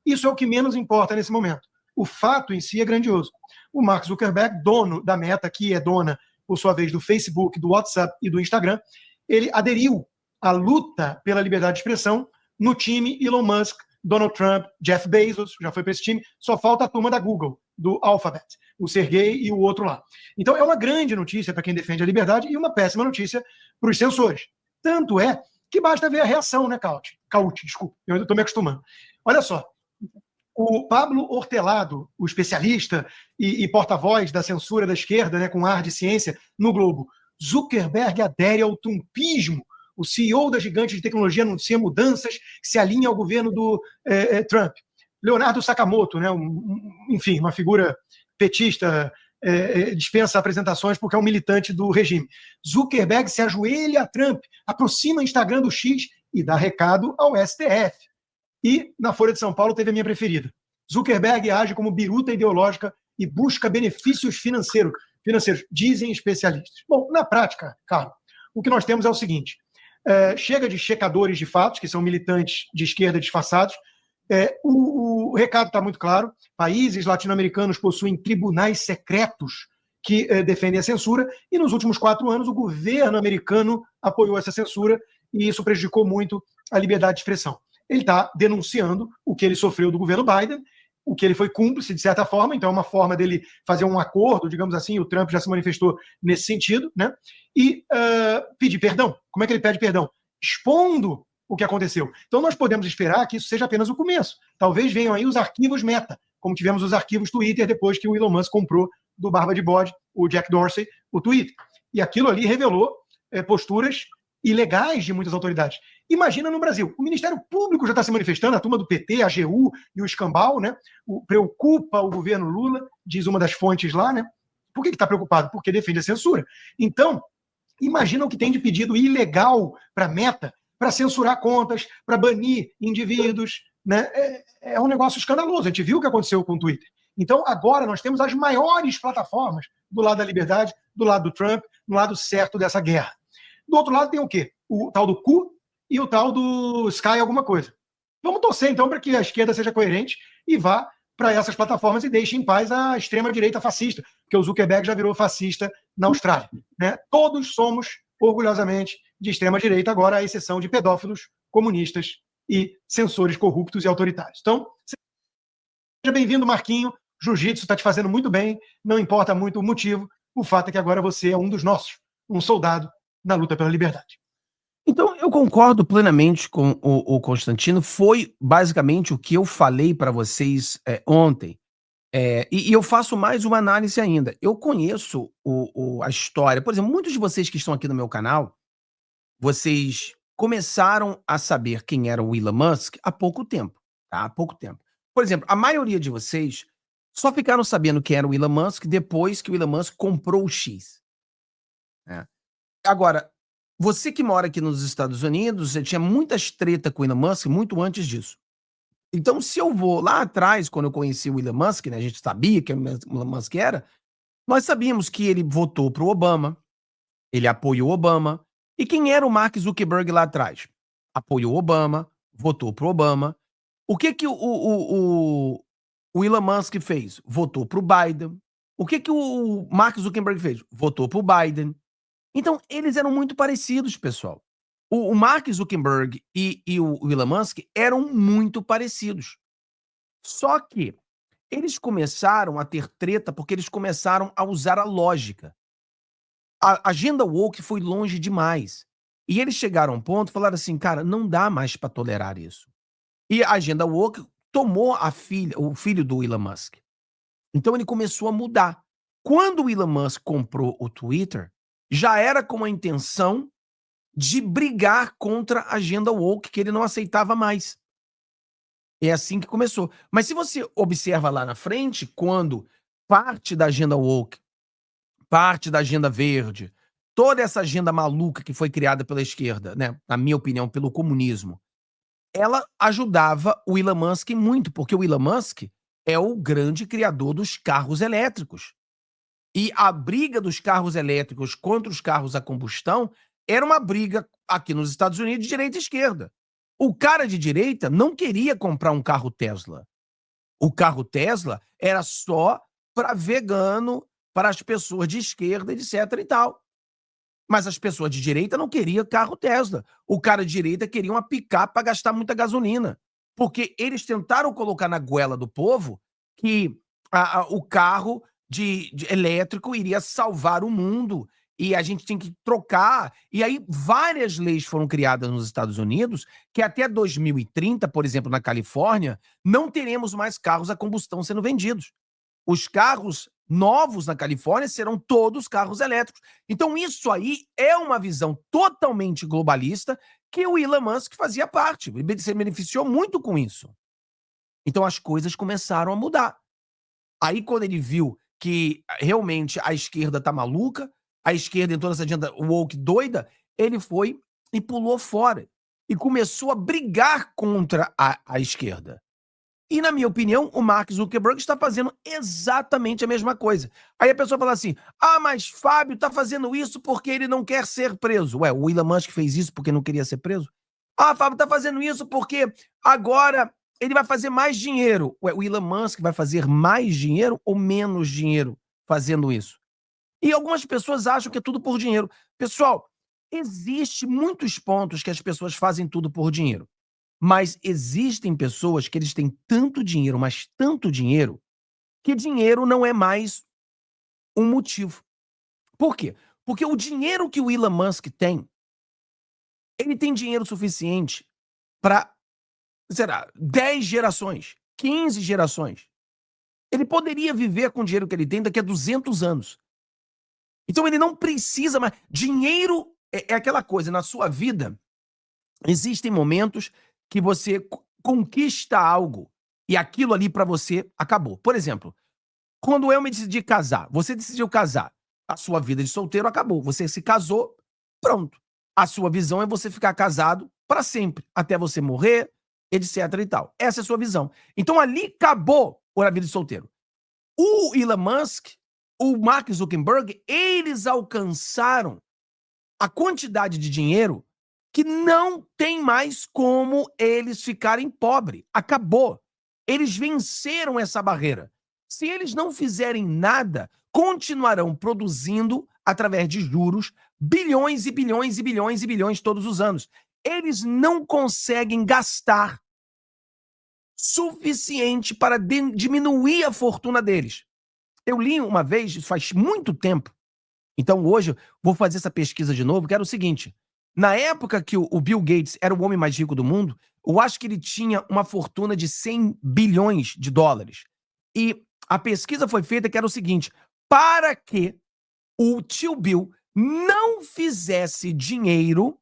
Isso é o que menos importa nesse momento. O fato em si é grandioso. O Mark Zuckerberg, dono da Meta, que é dona, por sua vez, do Facebook, do WhatsApp e do Instagram, ele aderiu à luta pela liberdade de expressão no time Elon Musk, Donald Trump, Jeff Bezos, já foi para esse time, só falta a turma da Google, do Alphabet, o Sergey e o outro lá. Então é uma grande notícia para quem defende a liberdade e uma péssima notícia para os censores. Tanto é que basta ver a reação, né, Cauti, desculpa, eu estou me acostumando. Olha só, o Pablo Hortelado, o especialista e porta-voz da censura da esquerda, né, com ar de ciência, no Globo, Zuckerberg adere ao trumpismo. O CEO da gigante de tecnologia anuncia mudanças que se alinham ao governo do Trump. Leonardo Sakamoto, né, enfim, uma figura petista, dispensa apresentações porque é um militante do regime. Zuckerberg se ajoelha a Trump, aproxima o Instagram do X e dá recado ao STF. E na Folha de São Paulo teve a minha preferida. Zuckerberg age como biruta ideológica e busca benefícios financeiros, dizem especialistas. Bom, na prática, Carlos, o que nós temos é o seguinte: chega de checadores de fatos, que são militantes de esquerda disfarçados. O recado está muito claro: países latino-americanos possuem tribunais secretos que defendem a censura, e nos últimos 4 anos o governo americano apoiou essa censura, e isso prejudicou muito a liberdade de expressão. Ele está denunciando o que ele sofreu do governo Biden, o que ele foi cúmplice, de certa forma, então é uma forma dele fazer um acordo, digamos assim, o Trump já se manifestou nesse sentido, né? E pedir perdão. Como é que ele pede perdão? Expondo o que aconteceu. Então nós podemos esperar que isso seja apenas o começo. Talvez venham aí os arquivos Meta, como tivemos os arquivos Twitter depois que o Elon Musk comprou do Barba de Bode, o Jack Dorsey, o Twitter. E aquilo ali revelou posturas ilegais de muitas autoridades. Imagina no Brasil, o Ministério Público já está se manifestando, a turma do PT, a AGU e o escambau, né? Preocupa o governo Lula, diz uma das fontes lá, né? Por que está preocupado? Porque defende a censura. Então, imagina o que tem de pedido ilegal para a Meta, para censurar contas, para banir indivíduos, né? É um negócio escandaloso. A gente viu o que aconteceu com o Twitter. Então, agora nós temos as maiores plataformas do lado da liberdade, do lado do Trump, no lado certo dessa guerra. Do outro lado tem o quê? O tal do Cu e o tal do Sky alguma coisa. Vamos torcer, então, para que a esquerda seja coerente e vá para essas plataformas e deixe em paz a extrema-direita fascista, porque o Zuckerberg já virou fascista na Austrália, né? Todos somos, orgulhosamente, de extrema-direita, agora à exceção de pedófilos, comunistas e censores corruptos e autoritários. Então, seja bem-vindo, Marquinho. Jiu-jitsu está te fazendo muito bem, não importa muito o motivo, o fato é que agora você é um dos nossos, um soldado na luta pela liberdade. Então, eu concordo plenamente com o Constantino. Foi basicamente o que eu falei para vocês ontem. E eu faço mais uma análise ainda. Eu conheço a história. Por exemplo, muitos de vocês que estão aqui no meu canal, vocês começaram a saber quem era o Elon Musk há pouco tempo. Tá? Há pouco tempo. Por exemplo, a maioria de vocês só ficaram sabendo quem era o Elon Musk depois que o Elon Musk comprou o X. Né? Agora, você que mora aqui nos Estados Unidos, você tinha muitas treta com o Elon Musk muito antes disso. Então, se eu vou lá atrás, quando eu conheci o Elon Musk, né, a gente sabia que o Elon Musk era, nós sabíamos que ele votou para o Obama, ele apoiou o Obama. E quem era o Mark Zuckerberg lá atrás? Apoiou o Obama, votou para o Obama. O que o Elon Musk fez? Votou para o Biden. O que o Mark Zuckerberg fez? Votou para o Biden. Então, eles eram muito parecidos, pessoal. O Mark Zuckerberg e o Elon Musk eram muito parecidos. Só que eles começaram a ter treta porque eles começaram a usar a lógica. A agenda woke foi longe demais. E eles chegaram a um ponto e falaram assim, cara, não dá mais para tolerar isso. E a agenda woke tomou o filho do Elon Musk. Então ele começou a mudar. Quando o Elon Musk comprou o Twitter, já era com a intenção de brigar contra a agenda woke, que ele não aceitava mais. É assim que começou. Mas se você observa lá na frente, quando parte da agenda woke, parte da agenda verde, toda essa agenda maluca que foi criada pela esquerda, né, na minha opinião, pelo comunismo, ela ajudava o Elon Musk muito, porque o Elon Musk é o grande criador dos carros elétricos. E a briga dos carros elétricos contra os carros a combustão era uma briga aqui nos Estados Unidos de direita e esquerda. O cara de direita não queria comprar um carro Tesla. O carro Tesla era só para vegano, para as pessoas de esquerda, etc e tal. Mas as pessoas de direita não queriam carro Tesla. O cara de direita queria uma picape para gastar muita gasolina. Porque eles tentaram colocar na goela do povo que o carro de elétrico iria salvar o mundo e a gente tem que trocar. E aí várias leis foram criadas nos Estados Unidos que até 2030, por exemplo, na Califórnia, não teremos mais carros a combustão sendo vendidos. Os carros novos na Califórnia serão todos carros elétricos. Então isso aí é uma visão totalmente globalista que o Elon Musk fazia parte. Ele se beneficiou muito com isso. Então as coisas começaram a mudar. Aí quando ele viu que realmente a esquerda tá maluca, a esquerda entrou nessa agenda woke doida, ele foi e pulou fora. E começou a brigar contra a esquerda. E, na minha opinião, o Mark Zuckerberg está fazendo exatamente a mesma coisa. Aí a pessoa fala assim, mas Fábio está fazendo isso porque ele não quer ser preso. Ué, o Elon Musk fez isso porque não queria ser preso? Fábio está fazendo isso porque agora ele vai fazer mais dinheiro. Ué, o Elon Musk vai fazer mais dinheiro ou menos dinheiro fazendo isso? E algumas pessoas acham que é tudo por dinheiro. Pessoal, existe muitos pontos que as pessoas fazem tudo por dinheiro. Mas existem pessoas que eles têm tanto dinheiro, mas tanto dinheiro, que dinheiro não é mais um motivo. Por quê? Porque o dinheiro que o Elon Musk tem, ele tem dinheiro suficiente para, será, 10 gerações, 15 gerações. Ele poderia viver com o dinheiro que ele tem daqui a 200 anos. Então ele não precisa mais. Dinheiro é aquela coisa, na sua vida, existem momentos que você conquista algo e aquilo ali pra você acabou. Por exemplo, quando eu me decidi casar, você decidiu casar, a sua vida de solteiro acabou. Você se casou, pronto. A sua visão é você ficar casado pra sempre, até você morrer, etc e tal. Essa é a sua visão. Então ali acabou a vida de solteiro. O Elon Musk, o Mark Zuckerberg, eles alcançaram a quantidade de dinheiro que não tem mais como eles ficarem pobres. Acabou. Eles venceram essa barreira. Se eles não fizerem nada, continuarão produzindo, através de juros, bilhões e bilhões e bilhões e bilhões todos os anos. Eles não conseguem gastar suficiente para diminuir a fortuna deles. Eu li uma vez, faz muito tempo, então hoje vou fazer essa pesquisa de novo, que era o seguinte: na época que o Bill Gates era o homem mais rico do mundo, eu acho que ele tinha uma fortuna de 100 bilhões de dólares. E a pesquisa foi feita que era o seguinte: para que o tio Bill não fizesse dinheiro,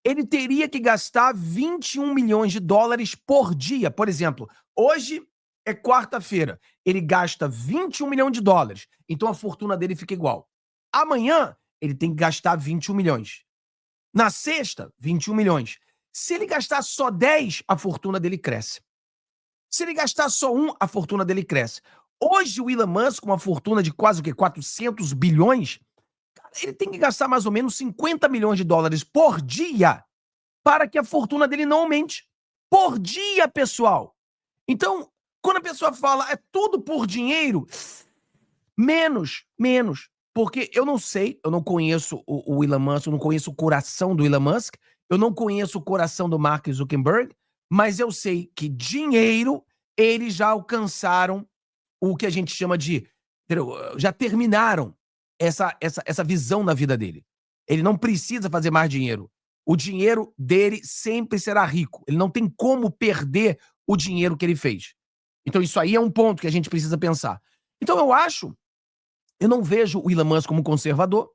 ele teria que gastar 21 milhões de dólares por dia. Por exemplo, hoje é quarta-feira, ele gasta 21 milhões de dólares, então a fortuna dele fica igual. Amanhã, ele tem que gastar 21 milhões. Na sexta, 21 milhões. Se ele gastar só 10, a fortuna dele cresce. Se ele gastar só 1, a fortuna dele cresce. Hoje, o Elon Musk, com uma fortuna de quase 400 bilhões, ele tem que gastar mais ou menos 50 milhões de dólares por dia para que a fortuna dele não aumente. Por dia, pessoal. Então, quando a pessoa fala é tudo por dinheiro, menos. Porque eu não sei, eu não conheço o Elon Musk, eu não conheço o coração do Elon Musk, eu não conheço o coração do Mark Zuckerberg, mas eu sei que dinheiro, eles já alcançaram o que a gente chama de... já terminaram essa visão na vida dele. Ele não precisa fazer mais dinheiro. O dinheiro dele sempre será rico. Ele não tem como perder o dinheiro que ele fez. Então isso aí é um ponto que a gente precisa pensar. Então eu não vejo o Elon Musk como conservador.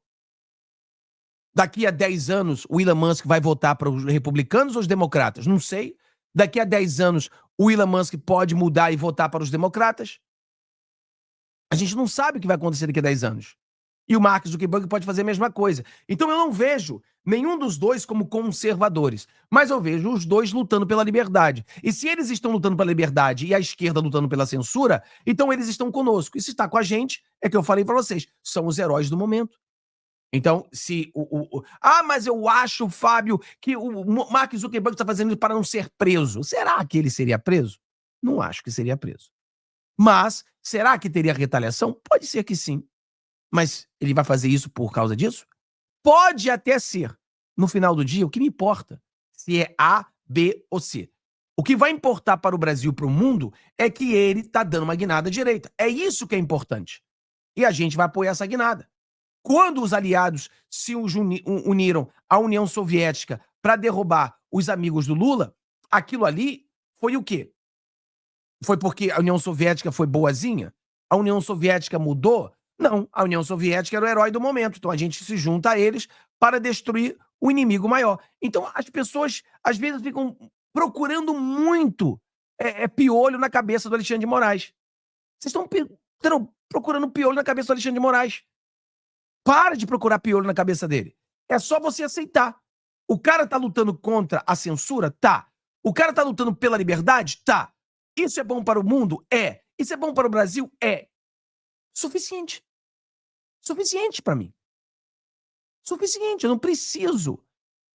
Daqui a 10 anos, o Elon Musk vai votar para os republicanos ou os democratas? Não sei. Daqui a 10 anos, o Elon Musk pode mudar e votar para os democratas? A gente não sabe o que vai acontecer daqui a 10 anos. E o Mark Zuckerberg pode fazer a mesma coisa. Então eu não vejo nenhum dos dois como conservadores, mas eu vejo os dois lutando pela liberdade. E se eles estão lutando pela liberdade e a esquerda lutando pela censura, então eles estão conosco. E se está com a gente, é que eu falei para vocês, são os heróis do momento. Então, se mas eu acho, Fábio, que o Mark Zuckerberg está fazendo isso para não ser preso. Será que ele seria preso? Não acho que seria preso. Mas, será que teria retaliação? Pode ser que sim. Mas ele vai fazer isso por causa disso? Pode até ser. No final do dia, o que me importa? Se é A, B ou C. O que vai importar para o Brasil, para o mundo, é que ele está dando uma guinada à direita. É isso que é importante. E a gente vai apoiar essa guinada. Quando os aliados se uniram à União Soviética para derrubar os amigos do Lula, aquilo ali foi o quê? Foi porque a União Soviética foi boazinha? A União Soviética mudou? Não, a União Soviética era o herói do momento, então a gente se junta a eles para destruir o inimigo maior. Então as pessoas, às vezes, ficam procurando muito piolho na cabeça do Alexandre de Moraes. Vocês estão procurando piolho na cabeça do Alexandre de Moraes. Para de procurar piolho na cabeça dele. É só você aceitar. O cara tá lutando contra a censura? Tá. O cara tá lutando pela liberdade? Tá. Isso é bom para o mundo? É. Isso é bom para o Brasil? É. Suficiente. Suficiente para mim. Suficiente. Eu não preciso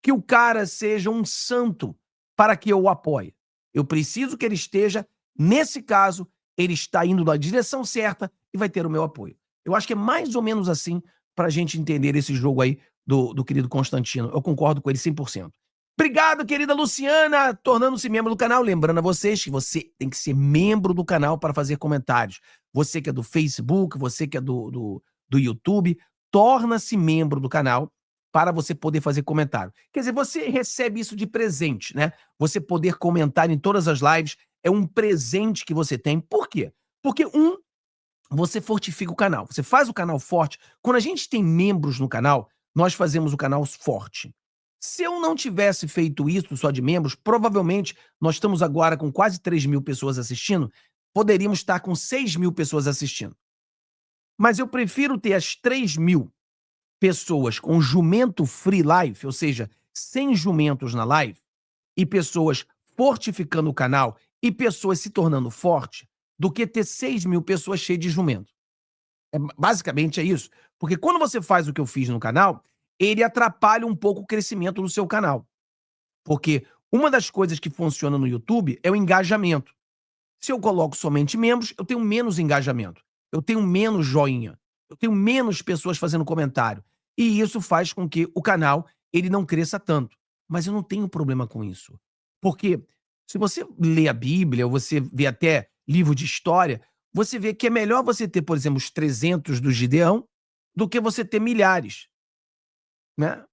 que o cara seja um santo para que eu o apoie. Eu preciso que ele esteja, nesse caso, ele está indo na direção certa e vai ter o meu apoio. Eu acho que é mais ou menos assim para a gente entender esse jogo aí do querido Constantino. Eu concordo com ele 100%. Obrigado, querida Luciana, tornando-se membro do canal. Lembrando a vocês que você tem que ser membro do canal para fazer comentários. Você que é do Facebook, você que é do YouTube, torna-se membro do canal para você poder fazer comentário. Quer dizer, você recebe isso de presente, né? Você poder comentar em todas as lives é um presente que você tem. Por quê? Porque, você fortifica o canal. Você faz o canal forte. Quando a gente tem membros no canal, nós fazemos o canal forte. Se eu não tivesse feito isso só de membros, provavelmente nós estamos agora com quase 3.000 pessoas assistindo, poderíamos estar com 6.000 pessoas assistindo. Mas eu prefiro ter as 3.000 pessoas com jumento free live, ou seja, sem jumentos na live, e pessoas fortificando o canal e pessoas se tornando forte, do que ter 6.000 pessoas cheias de jumento. Basicamente é isso. Porque quando você faz o que eu fiz no canal, ele atrapalha um pouco o crescimento do seu canal. Porque uma das coisas que funciona no YouTube é o engajamento. Se eu coloco somente membros, eu tenho menos engajamento. Eu tenho menos joinha. Eu tenho menos pessoas fazendo comentário. E isso faz com que o canal ele não cresça tanto. Mas eu não tenho problema com isso. Porque se você lê a Bíblia, ou você vê até livro de história, você vê que é melhor você ter, por exemplo, os 300 do Gideão do que você ter milhares. Né?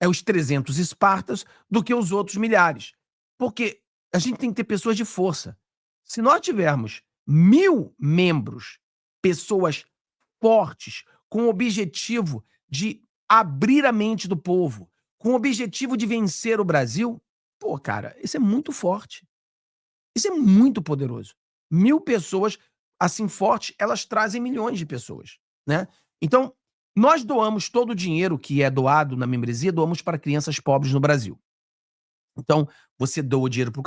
É os 300 espartas do que os outros milhares. Porque a gente tem que ter pessoas de força. Se nós tivermos 1.000 membros, pessoas fortes, com o objetivo de abrir a mente do povo, com o objetivo de vencer o Brasil, pô, cara, isso é muito forte. Isso é muito poderoso. 1.000 pessoas assim fortes, elas trazem milhões de pessoas, né? Então, nós doamos todo o dinheiro que é doado na membresia, doamos para crianças pobres no Brasil. Então, você doa o dinheiro para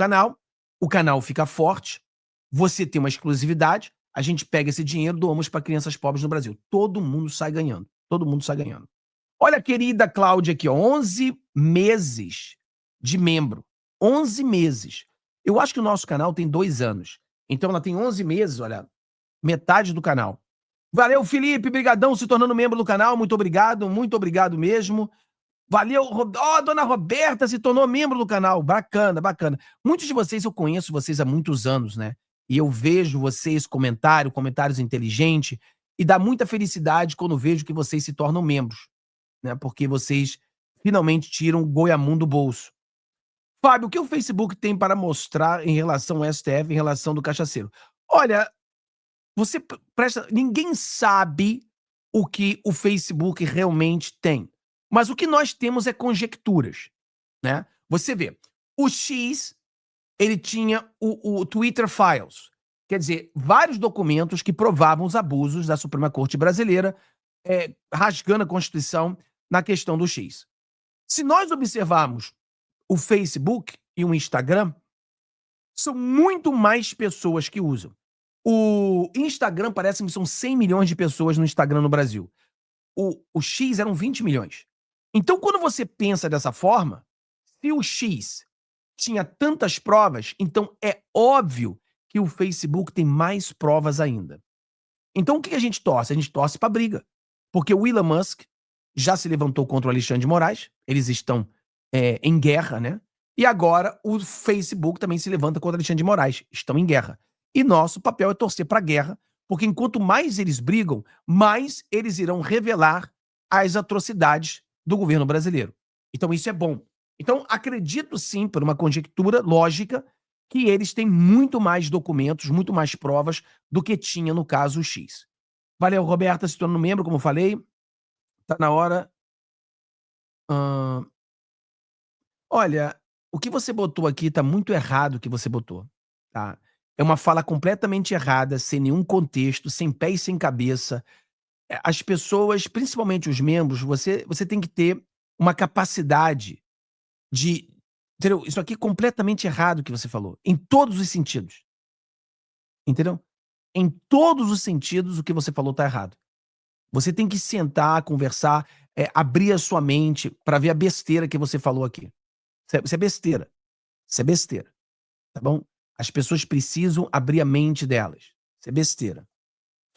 o canal fica forte, você tem uma exclusividade, a gente pega esse dinheiro, doamos para crianças pobres no Brasil. Todo mundo sai ganhando. Todo mundo sai ganhando. Olha a querida Cláudia aqui, ó, 11 meses de membro. 11 meses. Eu acho que o nosso canal tem 2 anos. Então ela tem 11 meses, olha, metade do canal. Valeu, Felipe, brigadão, se tornando membro do canal, muito obrigado mesmo. Valeu, dona Roberta se tornou membro do canal, bacana, bacana. Muitos de vocês, eu conheço vocês há muitos anos, né? E eu vejo vocês comentários inteligentes, e dá muita felicidade quando vejo que vocês se tornam membros, né? Porque vocês finalmente tiram o goiamum do bolso. Fábio, o que o Facebook tem para mostrar em relação ao STF, em relação do cachaceiro? Olha, você presta... Ninguém sabe o que o Facebook realmente tem. Mas o que nós temos é conjecturas, né? Você vê, o X, ele tinha o Twitter Files. Quer dizer, vários documentos que provavam os abusos da Suprema Corte Brasileira, rasgando a Constituição na questão do X. Se nós observarmos o Facebook e o Instagram, são muito mais pessoas que usam. O Instagram parece que são 100 milhões de pessoas no Instagram no Brasil. O X eram 20 milhões. Então, quando você pensa dessa forma, se o X tinha tantas provas, então é óbvio que o Facebook tem mais provas ainda. Então, o que a gente torce? A gente torce para briga. Porque o Elon Musk já se levantou contra o Alexandre de Moraes, eles estão em guerra, né? E agora o Facebook também se levanta contra o Alexandre de Moraes, estão em guerra. E nosso papel é torcer para a guerra, porque enquanto mais eles brigam, mais eles irão revelar as atrocidades do governo brasileiro. Então isso é bom. Então acredito sim, por uma conjectura lógica, que eles têm muito mais documentos, muito mais provas do que tinha no caso X. Valeu, Roberta, se tornando membro, como eu falei. Tá na hora. Olha, o que você botou aqui tá muito errado o que você botou, tá? É uma fala completamente errada, sem nenhum contexto, sem pé e sem cabeça. As pessoas, principalmente os membros, você tem que ter uma capacidade de... Entendeu? Isso aqui é completamente errado o que você falou, em todos os sentidos. Entendeu? Em todos os sentidos, o que você falou tá errado. Você tem que sentar, conversar, abrir a sua mente para ver a besteira que você falou aqui. Isso é besteira. Isso é besteira. Tá bom? As pessoas precisam abrir a mente delas. Isso é besteira.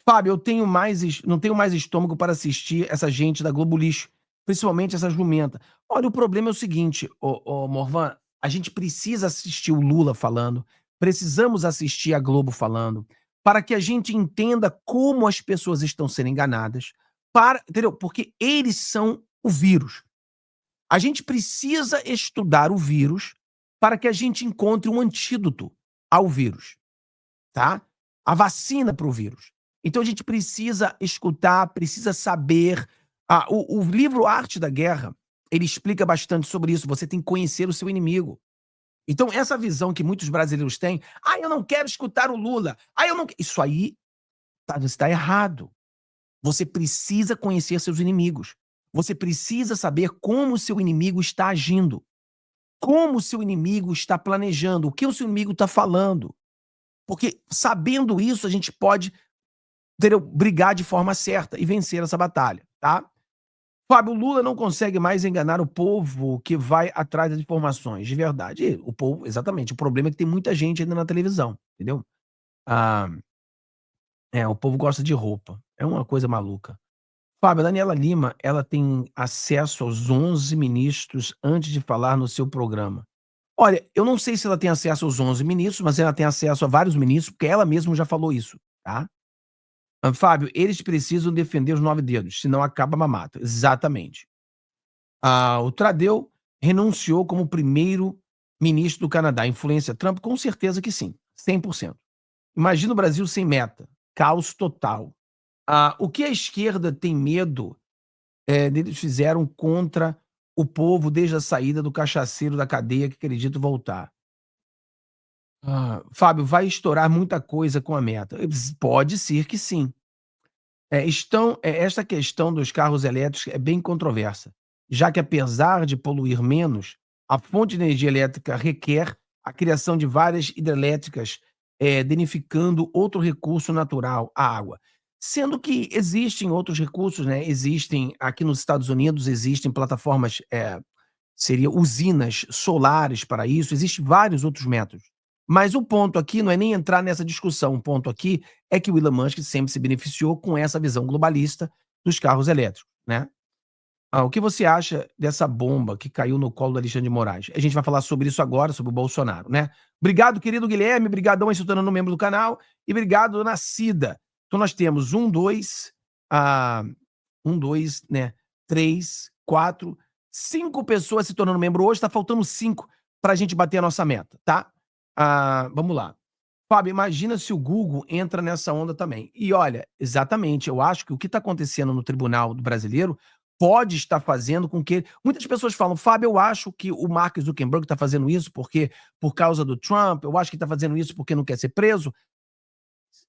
Fábio, não tenho mais estômago para assistir essa gente da Globo Lixo, principalmente essa jumenta. Olha, o problema é o seguinte, Morvan, a gente precisa assistir o Lula falando, precisamos assistir a Globo falando, para que a gente entenda como as pessoas estão sendo enganadas, entendeu? Porque eles são o vírus. A gente precisa estudar o vírus para que a gente encontre um antídoto ao vírus, tá? A vacina para o vírus. Então a gente precisa escutar, precisa saber. O livro Arte da Guerra, ele explica bastante sobre isso. Você tem que conhecer o seu inimigo. Então essa visão que muitos brasileiros têm, eu não quero escutar o Lula, eu não... Isso aí está errado. Você precisa conhecer seus inimigos. Você precisa saber como o seu inimigo está agindo. Como o seu inimigo está planejando, o que o seu inimigo está falando. Porque sabendo isso, a gente pode brigar de forma certa e vencer essa batalha, tá? Fábio, Lula não consegue mais enganar o povo que vai atrás das informações, de verdade. O povo, exatamente, o problema é que tem muita gente ainda na televisão, entendeu? O povo gosta de roupa, é uma coisa maluca. Fábio, a Daniela Lima, ela tem acesso aos 11 ministros antes de falar no seu programa. Olha, eu não sei se ela tem acesso aos 11 ministros, mas ela tem acesso a vários ministros, porque ela mesma já falou isso, tá? Fábio, eles precisam defender os 9 dedos, senão acaba a mamata. Exatamente. O Tradeu renunciou como primeiro-ministro do Canadá. Influência Trump? Com certeza que sim, 100%. Imagina o Brasil sem meta. Caos total. O que a esquerda tem medo deles fizeram contra o povo desde a saída do cachaceiro da cadeia que acredita voltar? Fábio, vai estourar muita coisa com a meta. Pode ser que sim. Esta questão dos carros elétricos é bem controversa, já que apesar de poluir menos, a fonte de energia elétrica requer a criação de várias hidrelétricas, danificando outro recurso natural, a água. Sendo que existem outros recursos, né? Existem, aqui nos Estados Unidos, existem plataformas, seria usinas solares para isso, existem vários outros métodos. Mas o ponto aqui não é nem entrar nessa discussão, o ponto aqui é que o Elon Musk sempre se beneficiou com essa visão globalista dos carros elétricos, né? O que você acha dessa bomba que caiu no colo do Alexandre de Moraes? A gente vai falar sobre isso agora, sobre o Bolsonaro, né? Obrigado, querido Guilherme, obrigadão aí se tornando membro do canal, e obrigado, dona Cida. Então nós temos 3, 4, 5 pessoas se tornando membro hoje, tá faltando 5 pra gente bater a nossa meta, tá? Vamos lá. Fábio, imagina se o Google entra nessa onda também. E olha, exatamente, eu acho que o que está acontecendo no tribunal brasileiro pode estar fazendo com que... Muitas pessoas falam, Fábio, eu acho que o Mark Zuckerberg está fazendo isso porque por causa do Trump, eu acho que está fazendo isso porque não quer ser preso.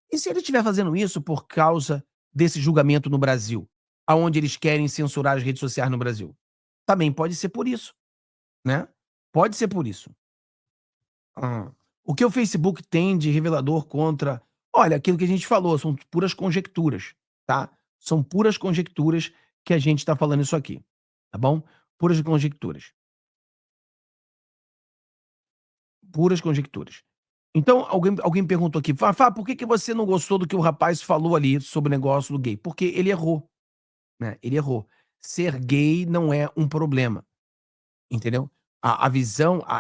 E se ele estiver fazendo isso por causa desse julgamento no Brasil, aonde eles querem censurar as redes sociais no Brasil? Também pode ser por isso, né? Pode ser por isso. O que o Facebook tem de revelador contra... Olha, aquilo que a gente falou, são puras conjecturas, tá? São puras conjecturas que a gente está falando isso aqui, tá bom? Puras conjecturas. Puras conjecturas. Então, alguém perguntou aqui, Fá, por que você não gostou do que o rapaz falou ali sobre o negócio do gay? Porque ele errou, né? Ele errou. Ser gay não é um problema, entendeu?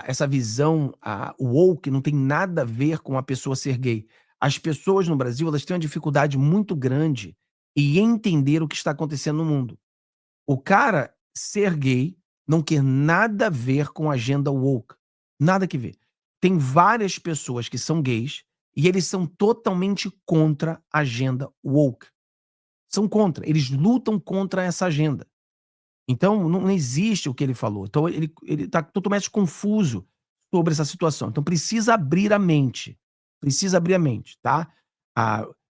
Essa visão woke não tem nada a ver com a pessoa ser gay. As pessoas no Brasil, elas têm uma dificuldade muito grande em entender o que está acontecendo no mundo. O cara ser gay não quer nada a ver com a agenda woke. Nada que ver. Tem várias pessoas que são gays e eles são totalmente contra a agenda woke. São contra. Eles lutam contra essa agenda. Então, não existe o que ele falou. Então, ele está totalmente confuso sobre essa situação. Então, precisa abrir a mente. Precisa abrir a mente, tá?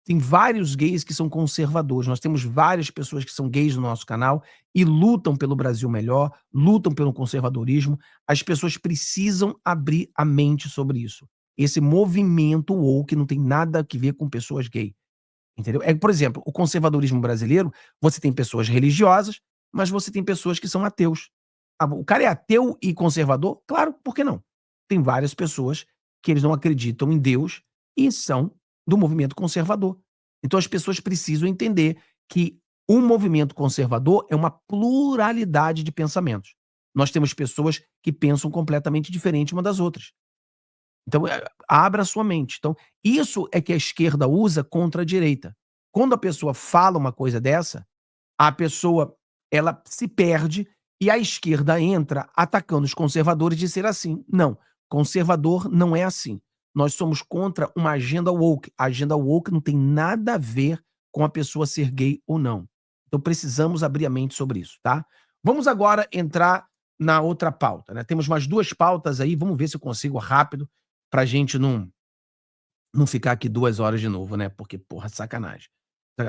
Tem vários gays que são conservadores. Nós temos várias pessoas que são gays no nosso canal e lutam pelo Brasil melhor, lutam pelo conservadorismo. As pessoas precisam abrir a mente sobre isso. esse movimento woke não tem nada a ver com pessoas gay. Entendeu? Por exemplo, o conservadorismo brasileiro, você tem pessoas religiosas, mas você tem pessoas que são ateus. O cara é ateu e conservador? Claro, por que não? Tem várias pessoas que eles não acreditam em Deus e são do movimento conservador. Então as pessoas precisam entender que o movimento conservador é uma pluralidade de pensamentos. Nós temos pessoas que pensam completamente diferente uma das outras. Então, abra a sua mente. Então, isso é que a esquerda usa contra a direita. Quando a pessoa fala uma coisa dessa, a pessoa ela se perde e a esquerda entra atacando os conservadores de ser assim. Não, conservador não é assim. Nós somos contra uma agenda woke. A agenda woke não tem nada a ver com a pessoa ser gay ou não. Então, precisamos abrir a mente sobre isso, tá? Vamos agora entrar na outra pauta, né? Temos mais 2 pautas aí, vamos ver se eu consigo rápido pra gente não ficar aqui 2 horas de novo, né? Porque, porra, sacanagem.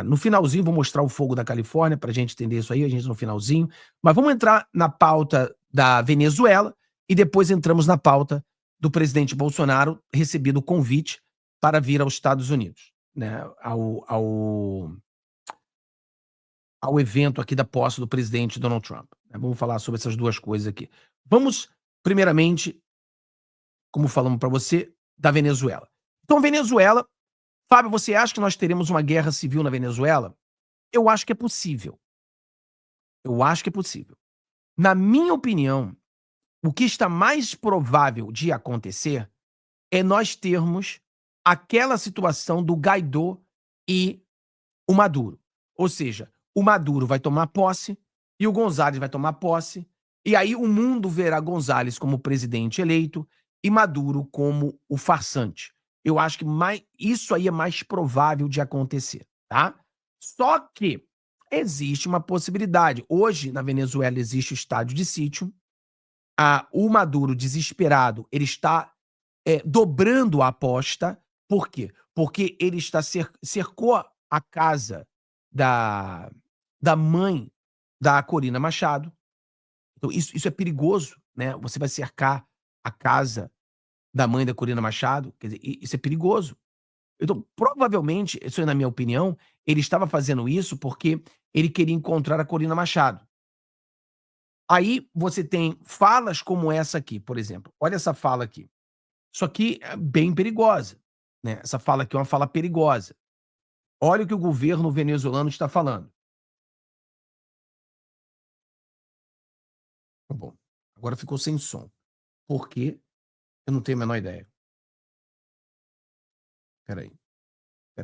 No finalzinho, vou mostrar o fogo da Califórnia pra gente entender isso aí, a gente no finalzinho. Mas vamos entrar na pauta da Venezuela e depois entramos na pauta do presidente Bolsonaro recebido o convite para vir aos Estados Unidos, né? Ao evento aqui da posse do presidente Donald Trump. Vamos falar sobre essas 2 coisas aqui. Vamos, primeiramente, como falamos para você, da Venezuela. Então, Venezuela, Fábio, você acha que nós teremos uma guerra civil na Venezuela? Eu acho que é possível. Eu acho que é possível. Na minha opinião, o que está mais provável de acontecer é nós termos aquela situação do Guaidó e o Maduro. Ou seja, o Maduro vai tomar posse e o González vai tomar posse, e aí o mundo verá González como presidente eleito e Maduro como o farsante. Eu acho que isso aí é mais provável de acontecer, tá? Só que existe uma possibilidade. Hoje, na Venezuela, existe o estado de sítio. O Maduro, desesperado, ele está dobrando a aposta. Por quê? Porque ele está cercou a casa da mãe da Corina Machado. Então, isso é perigoso, né? Você vai cercar a casa da mãe da Corina Machado, quer dizer, isso é perigoso. Então, provavelmente, isso é na minha opinião, ele estava fazendo isso porque ele queria encontrar a Corina Machado. Aí você tem falas como essa aqui, por exemplo. Olha essa fala aqui. Isso aqui é bem perigosa, né? Essa fala aqui é uma fala perigosa. Olha o que o governo venezuelano está falando. Bom, agora ficou sem som. Por quê? Eu não tenho a menor ideia. Peraí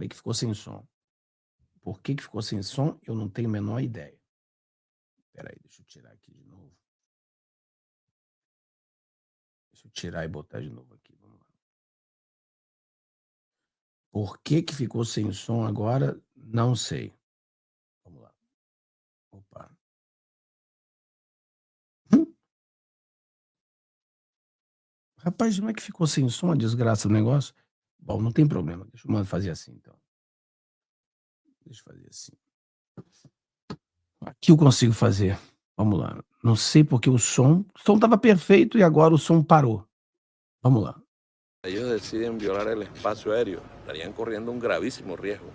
que ficou sem som. Por que ficou sem som? Eu não tenho a menor ideia. Peraí, deixa eu tirar aqui de novo. Deixa eu tirar e botar de novo aqui. Vamos lá. Por que ficou sem som agora? Não sei. Vamos lá. Opa. Rapaz, não é que ficou sem som a desgraça do negócio? Bom, não tem problema. Deixa eu fazer assim, então. Deixa eu fazer assim. Aqui eu consigo fazer. Vamos lá. Não sei porque o som estava perfeito e agora o som parou. Vamos lá. Ellos deciden violar el espacio aéreo, estarían corriendo un gravísimo riesgo.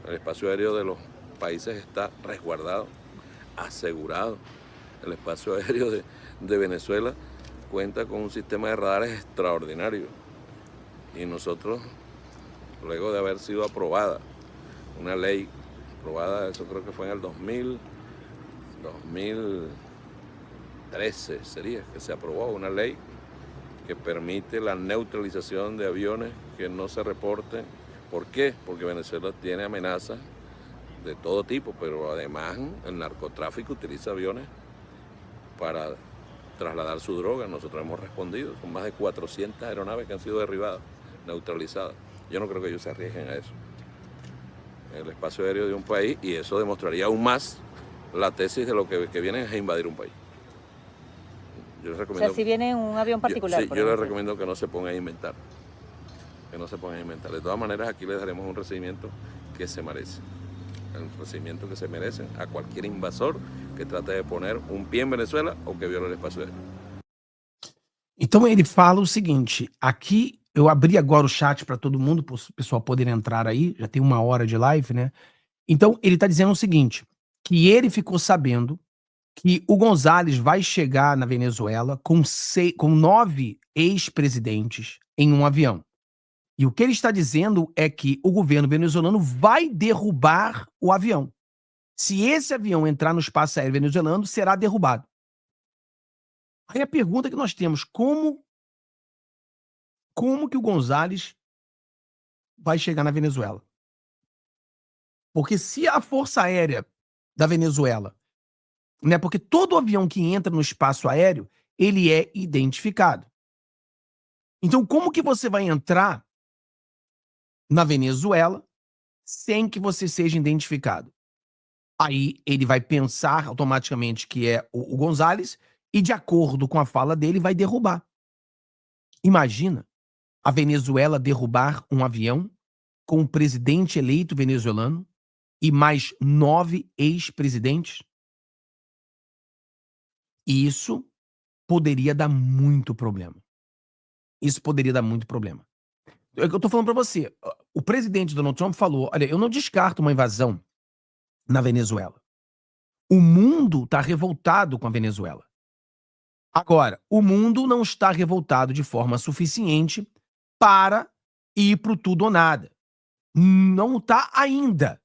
El espacio aéreo de los países está resguardado, asegurado. El espacio aéreo de Venezuela cuenta con un sistema de radares extraordinario. Y nosotros, luego de haber sido aprobada una ley, aprobada, eso creo que fue en el 2013 sería, que se aprobó una ley que permite la neutralización de aviones que no se reporten. ¿Por qué? Porque Venezuela tiene amenazas de todo tipo, pero además el narcotráfico utiliza aviones para trasladar su droga. Nosotros hemos respondido con más de 400 aeronaves que han sido derribadas, neutralizadas. Yo no creo que ellos se arriesguen a eso. El espacio aéreo de un país, y eso demostraría aún más la tesis de lo que vienen es a invadir un país. Yo les recomiendo, o sea, si viene un avión particular. Yo les recomiendo que no se pongan a inventar. Que no se pongan a inventar. De todas maneras, aquí les daremos un recibimiento que se merece. El recibimiento que se merecen a cualquier invasor que trate de poner un pie en Venezuela ou que viole o espaço aéreo. Então ele fala o seguinte, aqui eu abri agora o chat para todo mundo, para o pessoal poder entrar aí, já tem 1 hora de live, né? Então, ele está dizendo o seguinte, que ele ficou sabendo que o González vai chegar na Venezuela com 9 ex-presidentes em um avião. E o que ele está dizendo é que o governo venezuelano vai derrubar o avião. Se esse avião entrar no espaço aéreo venezuelano, será derrubado. Aí a pergunta que nós temos, como que o González vai chegar na Venezuela? Porque se a Força Aérea da Venezuela, né, porque todo avião que entra no espaço aéreo, ele é identificado. Então, como que você vai entrar na Venezuela sem que você seja identificado? Aí ele vai pensar automaticamente que é o González e, de acordo com a fala dele, vai derrubar. Imagina a Venezuela derrubar um avião com o presidente eleito venezuelano e mais 9 ex-presidentes? Isso poderia dar muito problema. Isso poderia dar muito problema. É o que eu tô falando pra você. O presidente Donald Trump falou, olha, eu não descarto uma invasão na Venezuela. O mundo tá revoltado com a Venezuela. Agora, o mundo não está revoltado de forma suficiente para ir pro tudo ou nada. Não tá ainda.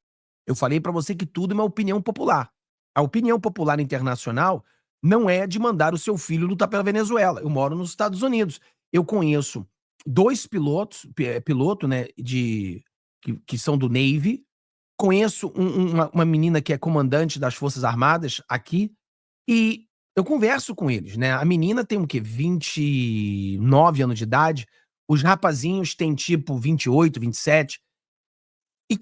Eu falei pra você que tudo é uma opinião popular. A opinião popular internacional não é de mandar o seu filho lutar pela Venezuela. Eu moro nos Estados Unidos. Eu conheço 2 pilotos, né, que são do Navy. Conheço uma menina que é comandante das Forças Armadas aqui e eu converso com eles, né? A menina tem o quê? 29 anos de idade. Os rapazinhos têm tipo 28, 27. E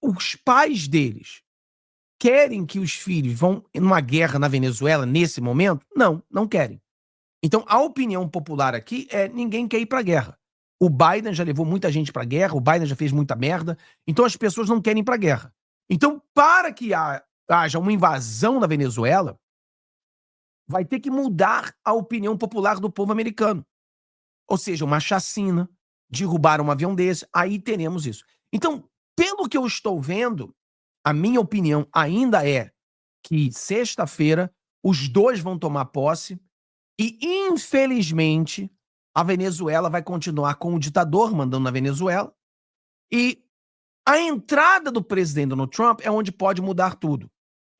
os pais deles querem que os filhos vão numa guerra na Venezuela nesse momento? Não, não querem. Então, a opinião popular aqui é ninguém quer ir pra guerra. O Biden já levou muita gente pra guerra, o Biden já fez muita merda, então as pessoas não querem ir pra guerra. Então, para que haja uma invasão na Venezuela, vai ter que mudar a opinião popular do povo americano. Ou seja, uma chacina, derrubar um avião desse, aí teremos isso. Então, pelo que eu estou vendo, a minha opinião ainda é que sexta-feira os dois vão tomar posse e, infelizmente, a Venezuela vai continuar com o ditador mandando na Venezuela e a entrada do presidente Donald Trump é onde pode mudar tudo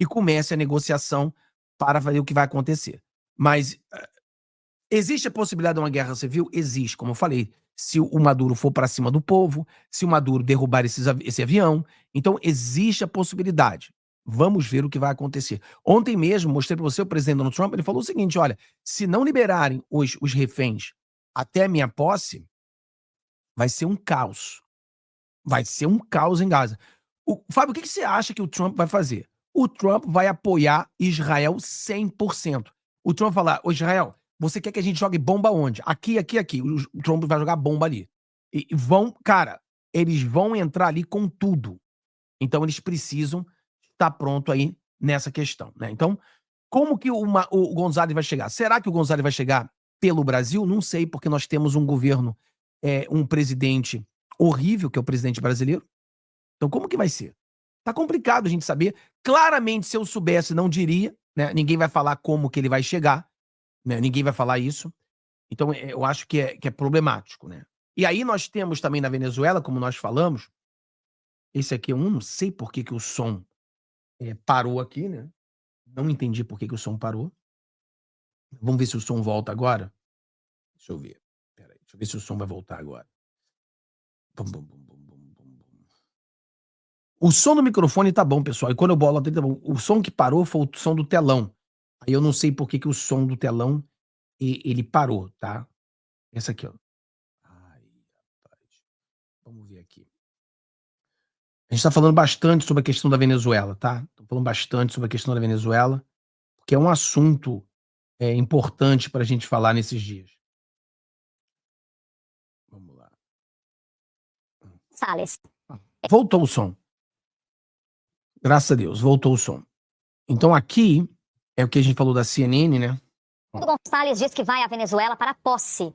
e comece a negociação para ver o que vai acontecer. Mas existe a possibilidade de uma guerra civil? Existe, como eu falei. Se o Maduro for para cima do povo, se o Maduro derrubar esse avião, então existe a possibilidade. Vamos ver o que vai acontecer. Ontem mesmo, mostrei para você o presidente Donald Trump, ele falou o seguinte, olha, se não liberarem os reféns até a minha posse, vai ser um caos. Vai ser um caos em Gaza. Fábio, o que você acha que o Trump vai fazer? O Trump vai apoiar Israel 100%. O Trump vai falar, ô Israel, você quer que a gente jogue bomba onde? Aqui, aqui, aqui. O Trump vai jogar bomba ali. E vão, cara, eles vão entrar ali com tudo. Então eles precisam estar pronto aí nessa questão, né? Então, como que o González vai chegar? Será que o González vai chegar pelo Brasil? Não sei, porque nós temos um governo, um presidente horrível, que é o presidente brasileiro. Então, como que vai ser? Tá complicado a gente saber. Claramente, se eu soubesse, não diria, né? Ninguém vai falar como que ele vai chegar, né? Ninguém vai falar isso. Então, eu acho que é problemático, né? E aí nós temos também na Venezuela, como nós falamos, esse aqui eu não sei por que o som parou aqui, né? Não entendi por que o som parou. Vamos ver se o som volta agora. Deixa eu ver. Peraí, deixa eu ver se o som vai voltar agora. O som do microfone tá bom, pessoal. E quando eu bolo, tá bom. O som que parou foi o som do telão. Aí eu não sei por que o som do telão ele parou, tá? Essa aqui, ó. Ai, rapaz. Vamos ver aqui. A gente tá falando bastante sobre a questão da Venezuela, tá? Tô falando bastante sobre a questão da Venezuela, porque é um assunto importante pra gente falar nesses dias. Vamos lá. Salles. Voltou o som. Graças a Deus, voltou o som. Então aqui é o que a gente falou da CNN, né? O González diz que vai à Venezuela para posse.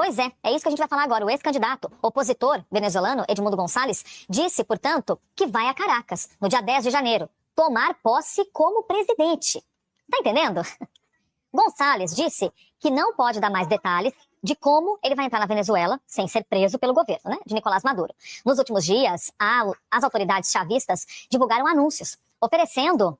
Pois é isso que a gente vai falar agora. O ex-candidato opositor venezuelano, Edmundo Gonçalves, disse, portanto, que vai a Caracas, no dia 10 de janeiro, tomar posse como presidente. Tá entendendo? Gonçalves disse que não pode dar mais detalhes de como ele vai entrar na Venezuela sem ser preso pelo governo, né, de Nicolás Maduro. Nos últimos dias, as autoridades chavistas divulgaram anúncios oferecendo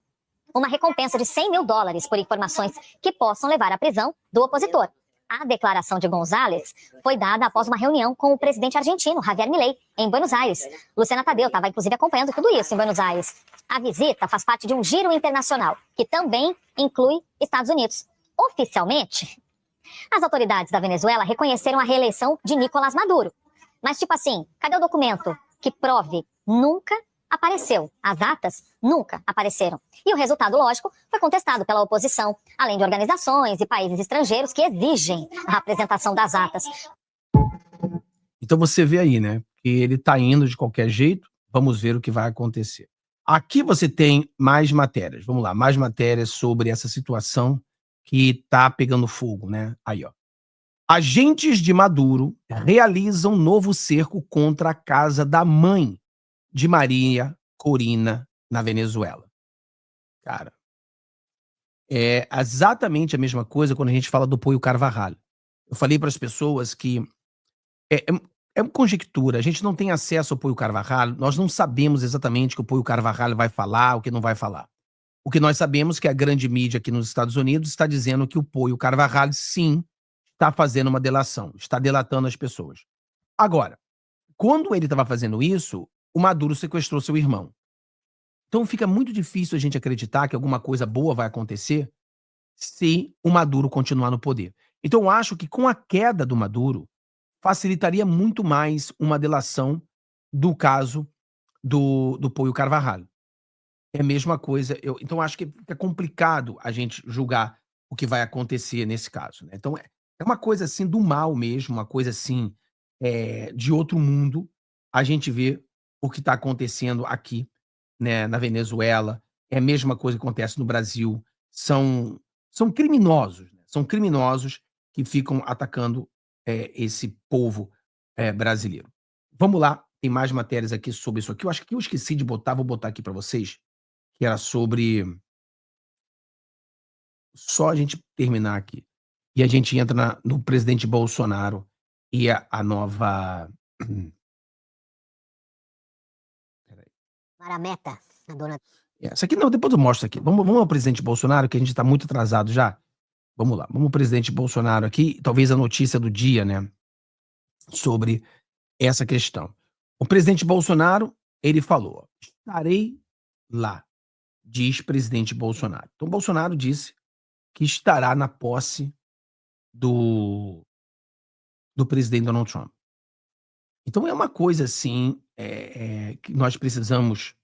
uma recompensa de $100 mil por informações que possam levar à prisão do opositor. A declaração de González foi dada após uma reunião com o presidente argentino, Javier Milei, em Buenos Aires. Luciana Tadeu estava, inclusive, acompanhando tudo isso em Buenos Aires. A visita faz parte de um giro internacional, que também inclui Estados Unidos. Oficialmente, as autoridades da Venezuela reconheceram a reeleição de Nicolás Maduro. Mas, tipo assim, cadê o documento que prove? Nunca apareceu. As atas nunca apareceram. E o resultado, lógico, foi contestado pela oposição, além de organizações e países estrangeiros que exigem a apresentação das atas. Então você vê aí, né, que ele tá indo de qualquer jeito. Vamos ver o que vai acontecer. Aqui você tem mais matérias. Vamos lá, mais matérias sobre essa situação que tá pegando fogo, né? Aí, ó. Agentes de Maduro realizam novo cerco contra a casa da mãe de Maria Corina, na Venezuela. Cara, é exatamente a mesma coisa quando a gente fala do Poio Carvajal. Eu falei para as pessoas que é conjectura, a gente não tem acesso ao Poio Carvajal, nós não sabemos exatamente o que o Poio Carvajal vai falar, o que não vai falar. O que nós sabemos é que a grande mídia aqui nos Estados Unidos está dizendo que o Poio Carvajal, sim, está fazendo uma delação, está delatando as pessoas. Agora, quando ele estava fazendo isso, o Maduro sequestrou seu irmão. Então fica muito difícil a gente acreditar que alguma coisa boa vai acontecer se o Maduro continuar no poder. Então eu acho que com a queda do Maduro, facilitaria muito mais uma delação do caso do Poio Carvajal. É a mesma coisa. Então acho que fica complicado a gente julgar o que vai acontecer nesse caso, né? Então é uma coisa assim do mal mesmo, uma coisa assim de outro mundo. A gente vê o que está acontecendo aqui, né, na Venezuela. É a mesma coisa que acontece no Brasil. São criminosos, né? São criminosos que ficam atacando esse povo brasileiro. Vamos lá, tem mais matérias aqui sobre isso aqui. Eu acho que eu esqueci de botar, vou botar aqui para vocês, que era sobre... Só a gente terminar aqui. E a gente entra no presidente Bolsonaro e a nova... Peraí. Para a meta, a dona... Essa aqui não, depois eu mostro aqui. Vamos ao presidente Bolsonaro, que a gente está muito atrasado já. Vamos lá, vamos ao presidente Bolsonaro aqui, talvez a notícia do dia, né, sobre essa questão. O presidente Bolsonaro, ele falou, estarei lá, diz presidente Bolsonaro. Então, Bolsonaro disse que estará na posse do presidente Donald Trump. Então, é uma coisa assim que nós precisamos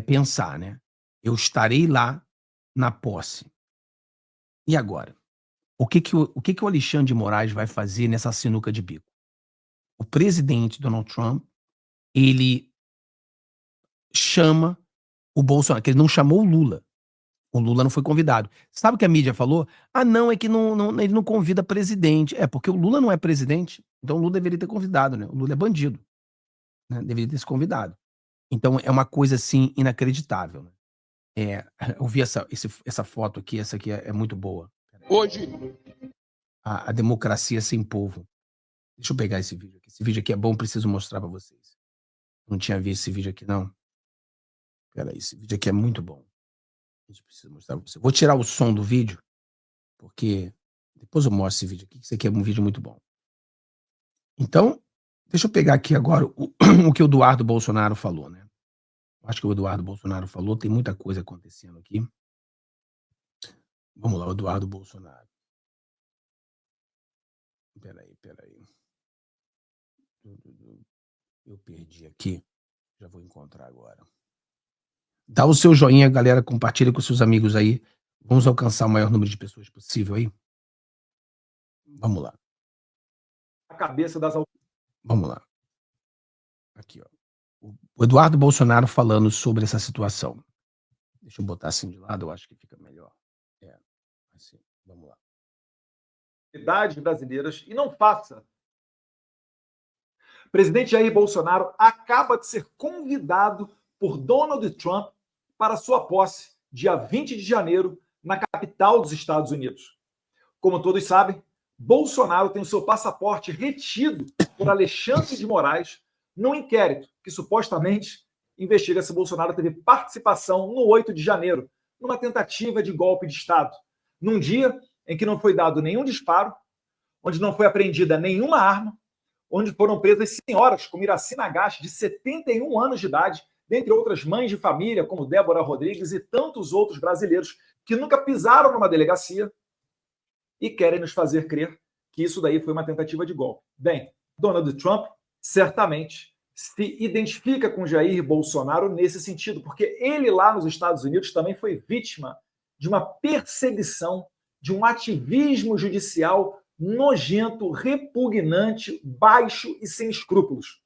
pensar, né? Eu estarei lá na posse. E agora? O que o Alexandre de Moraes vai fazer nessa sinuca de bico? O presidente Donald Trump, ele chama o Bolsonaro, que ele não chamou o Lula. O Lula não foi convidado. Sabe o que a mídia falou? Ah, não, é que ele não convida presidente. É, porque o Lula não é presidente, então o Lula deveria ter convidado, né? O Lula é bandido, né? Deveria ter se convidado. Então é uma coisa, assim, inacreditável, né? Eu vi essa foto aqui, essa aqui é muito boa. Hoje, A democracia sem povo. Deixa eu pegar esse vídeo aqui. Esse vídeo aqui é bom, preciso mostrar para vocês. Não tinha visto esse vídeo aqui, não. Peraí, esse vídeo aqui é muito bom. A gente precisa mostrar para vocês. Vou tirar o som do vídeo, porque depois eu mostro esse vídeo aqui. Esse aqui é um vídeo muito bom. Então, deixa eu pegar aqui agora o que o Eduardo Bolsonaro falou, né? Acho que o Eduardo Bolsonaro falou, tem muita coisa acontecendo aqui. Vamos lá, o Eduardo Bolsonaro. Peraí. Eu perdi aqui. Já vou encontrar agora. Dá o seu joinha, galera. Compartilha com seus amigos aí. Vamos alcançar o maior número de pessoas possível aí. Vamos lá. A cabeça das... Vamos lá. Aqui, ó. O Eduardo Bolsonaro falando sobre essa situação. Deixa eu botar assim de lado, eu acho que fica melhor. Assim, vamos lá. Brasileiras e não faça O presidente Jair Bolsonaro acaba de ser convidado por Donald Trump para sua posse, dia 20 de janeiro, na capital dos Estados Unidos. Como todos sabem, Bolsonaro tem o seu passaporte retido por Alexandre de Moraes num inquérito que supostamente investiga se Bolsonaro teve participação no 8 de janeiro, numa tentativa de golpe de Estado, num dia em que não foi dado nenhum disparo, onde não foi apreendida nenhuma arma, onde foram presas senhoras como Iraci Nagashi, de 71 anos de idade, dentre outras mães de família, como Débora Rodrigues e tantos outros brasileiros que nunca pisaram numa delegacia e querem nos fazer crer que isso daí foi uma tentativa de golpe. Bem, Donald Trump certamente se identifica com Jair Bolsonaro nesse sentido, porque ele lá nos Estados Unidos também foi vítima de uma perseguição, de um ativismo judicial nojento, repugnante, baixo e sem escrúpulos.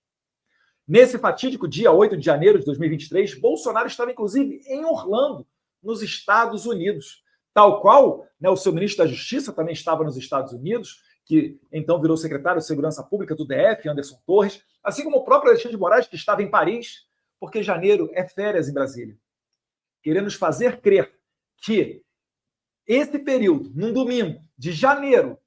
Nesse fatídico dia 8 de janeiro de 2023, Bolsonaro estava, inclusive, em Orlando, nos Estados Unidos. Tal qual, né, o seu ministro da Justiça também estava nos Estados Unidos, que então virou secretário de Segurança Pública do DF, Anderson Torres, assim como o próprio Alexandre de Moraes, que estava em Paris, porque janeiro é férias em Brasília. Querendo nos fazer crer que esse período, num domingo de janeiro,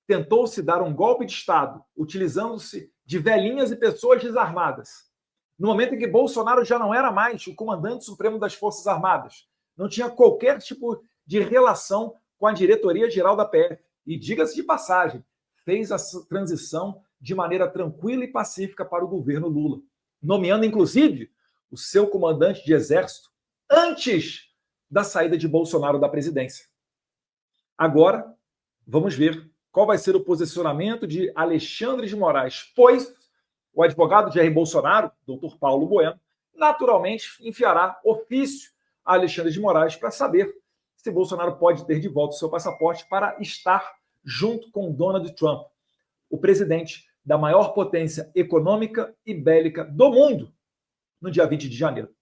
tentou-se dar um golpe de Estado, utilizando-se de velhinhas e pessoas desarmadas. No momento em que Bolsonaro já não era mais o comandante supremo das Forças Armadas, não tinha qualquer tipo de relação com a diretoria-geral da PF. E, diga-se de passagem, fez a transição de maneira tranquila e pacífica para o governo Lula, nomeando, inclusive, o seu comandante de exército antes da saída de Bolsonaro da presidência. Agora, vamos ver qual vai ser o posicionamento de Alexandre de Moraes, pois o advogado de Jair Bolsonaro, doutor Paulo Bueno, naturalmente enviará ofício a Alexandre de Moraes para saber se Bolsonaro pode ter de volta o seu passaporte para estar junto com Donald Trump, o presidente da maior potência econômica e bélica do mundo, no dia 20 de janeiro.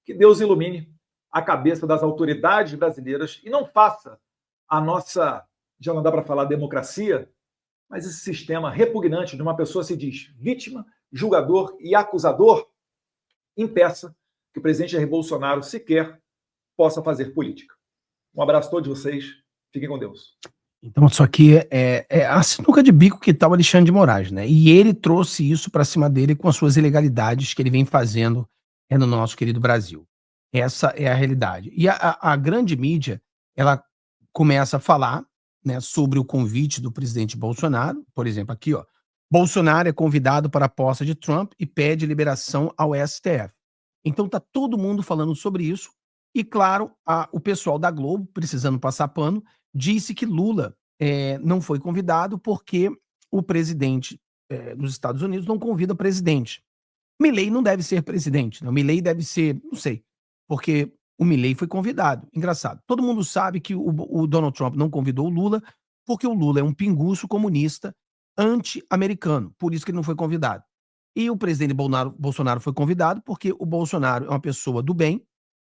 Que Deus ilumine a cabeça das autoridades brasileiras e não faça a nossa, já não dá para falar democracia, mas esse sistema repugnante de uma pessoa se diz vítima, julgador e acusador, impeça que o presidente Jair Bolsonaro sequer possa fazer política. Um abraço a todos vocês. Fiquem com Deus. Então, isso aqui é a sinuca de bico que tá o Alexandre de Moraes, né? E ele trouxe isso para cima dele com as suas ilegalidades que ele vem fazendo no nosso querido Brasil. Essa é a realidade. E a grande mídia, ela começa a falar, né, sobre o convite do presidente Bolsonaro. Por exemplo, aqui, ó. Bolsonaro é convidado para a posse de Trump e pede liberação ao STF. Então tá todo mundo falando sobre isso. E, claro, o pessoal da Globo, precisando passar pano, disse que Lula não foi convidado porque o presidente dos Estados Unidos não convida o presidente. Milei não deve ser presidente, né? O Milei deve ser, não sei, porque o Milei foi convidado. Engraçado. Todo mundo sabe que o Donald Trump não convidou o Lula porque o Lula é um pinguço comunista anti-americano, por isso que ele não foi convidado. E o presidente Bolsonaro foi convidado porque o Bolsonaro é uma pessoa do bem,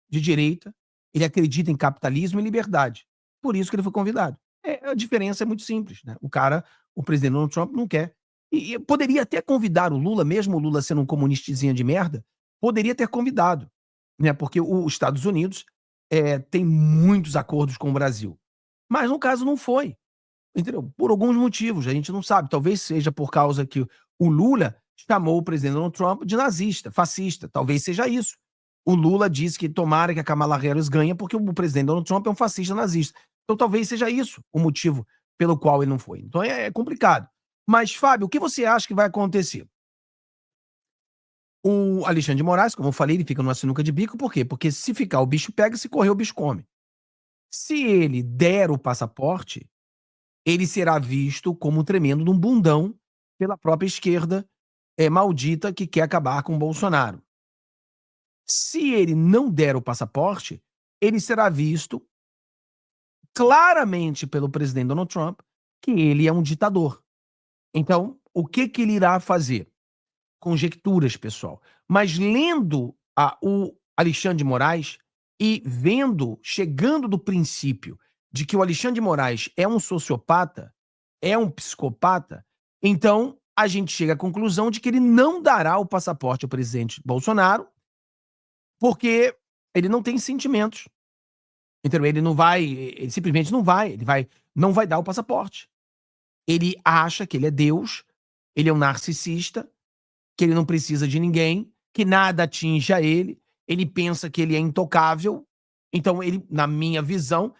de direita, ele acredita em capitalismo e liberdade. Por isso que ele foi convidado. A diferença é muito simples, né? O presidente Donald Trump não quer. E poderia até convidar o Lula, mesmo o Lula sendo um comunistizinho de merda, poderia ter convidado, né? Porque os Estados Unidos tem muitos acordos com o Brasil. Mas no caso não foi, entendeu? Por alguns motivos, a gente não sabe. Talvez seja por causa que o Lula chamou o presidente Donald Trump de nazista, fascista. Talvez seja isso. O Lula disse que tomara que a Kamala Harris ganhe porque o presidente Donald Trump é um fascista nazista. Então talvez seja isso o motivo pelo qual ele não foi. Então é complicado. Mas, Fábio, o que você acha que vai acontecer? O Alexandre de Moraes, como eu falei, ele fica numa sinuca de bico. Por quê? Porque se ficar o bicho pega, se correr o bicho come. Se ele der o passaporte, ele será visto como um tremendo de um bundão pela própria esquerda maldita que quer acabar com o Bolsonaro. Se ele não der o passaporte, ele será visto claramente pelo presidente Donald Trump que ele é um ditador. Então, o que ele irá fazer? Conjecturas, pessoal. Mas lendo o Alexandre de Moraes e chegando do princípio de que o Alexandre de Moraes é um sociopata, é um psicopata, então a gente chega à conclusão de que ele não dará o passaporte ao presidente Bolsonaro, porque ele não tem sentimentos. Então ele não vai, ele simplesmente não vai dar o passaporte. Ele acha que ele é Deus, ele é um narcisista, que ele não precisa de ninguém, que nada atinja ele pensa que ele é intocável. Então ele, na minha visão,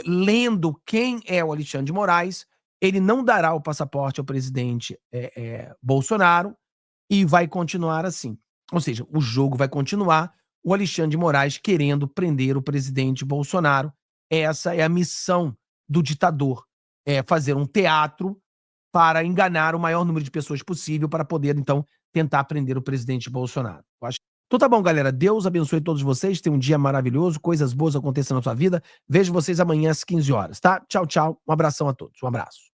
lendo quem é o Alexandre de Moraes, ele não dará o passaporte ao presidente Bolsonaro e vai continuar assim. Ou seja, o jogo vai continuar, o Alexandre de Moraes querendo prender o presidente Bolsonaro. Essa é a missão do ditador, é fazer um teatro para enganar o maior número de pessoas possível para poder, então, tentar prender o presidente Bolsonaro. Então tá bom, galera. Deus abençoe todos vocês. Tenham um dia maravilhoso. Coisas boas aconteçam na sua vida. Vejo vocês amanhã às 15 horas, tá? Tchau, tchau. Um abração a todos. Um abraço.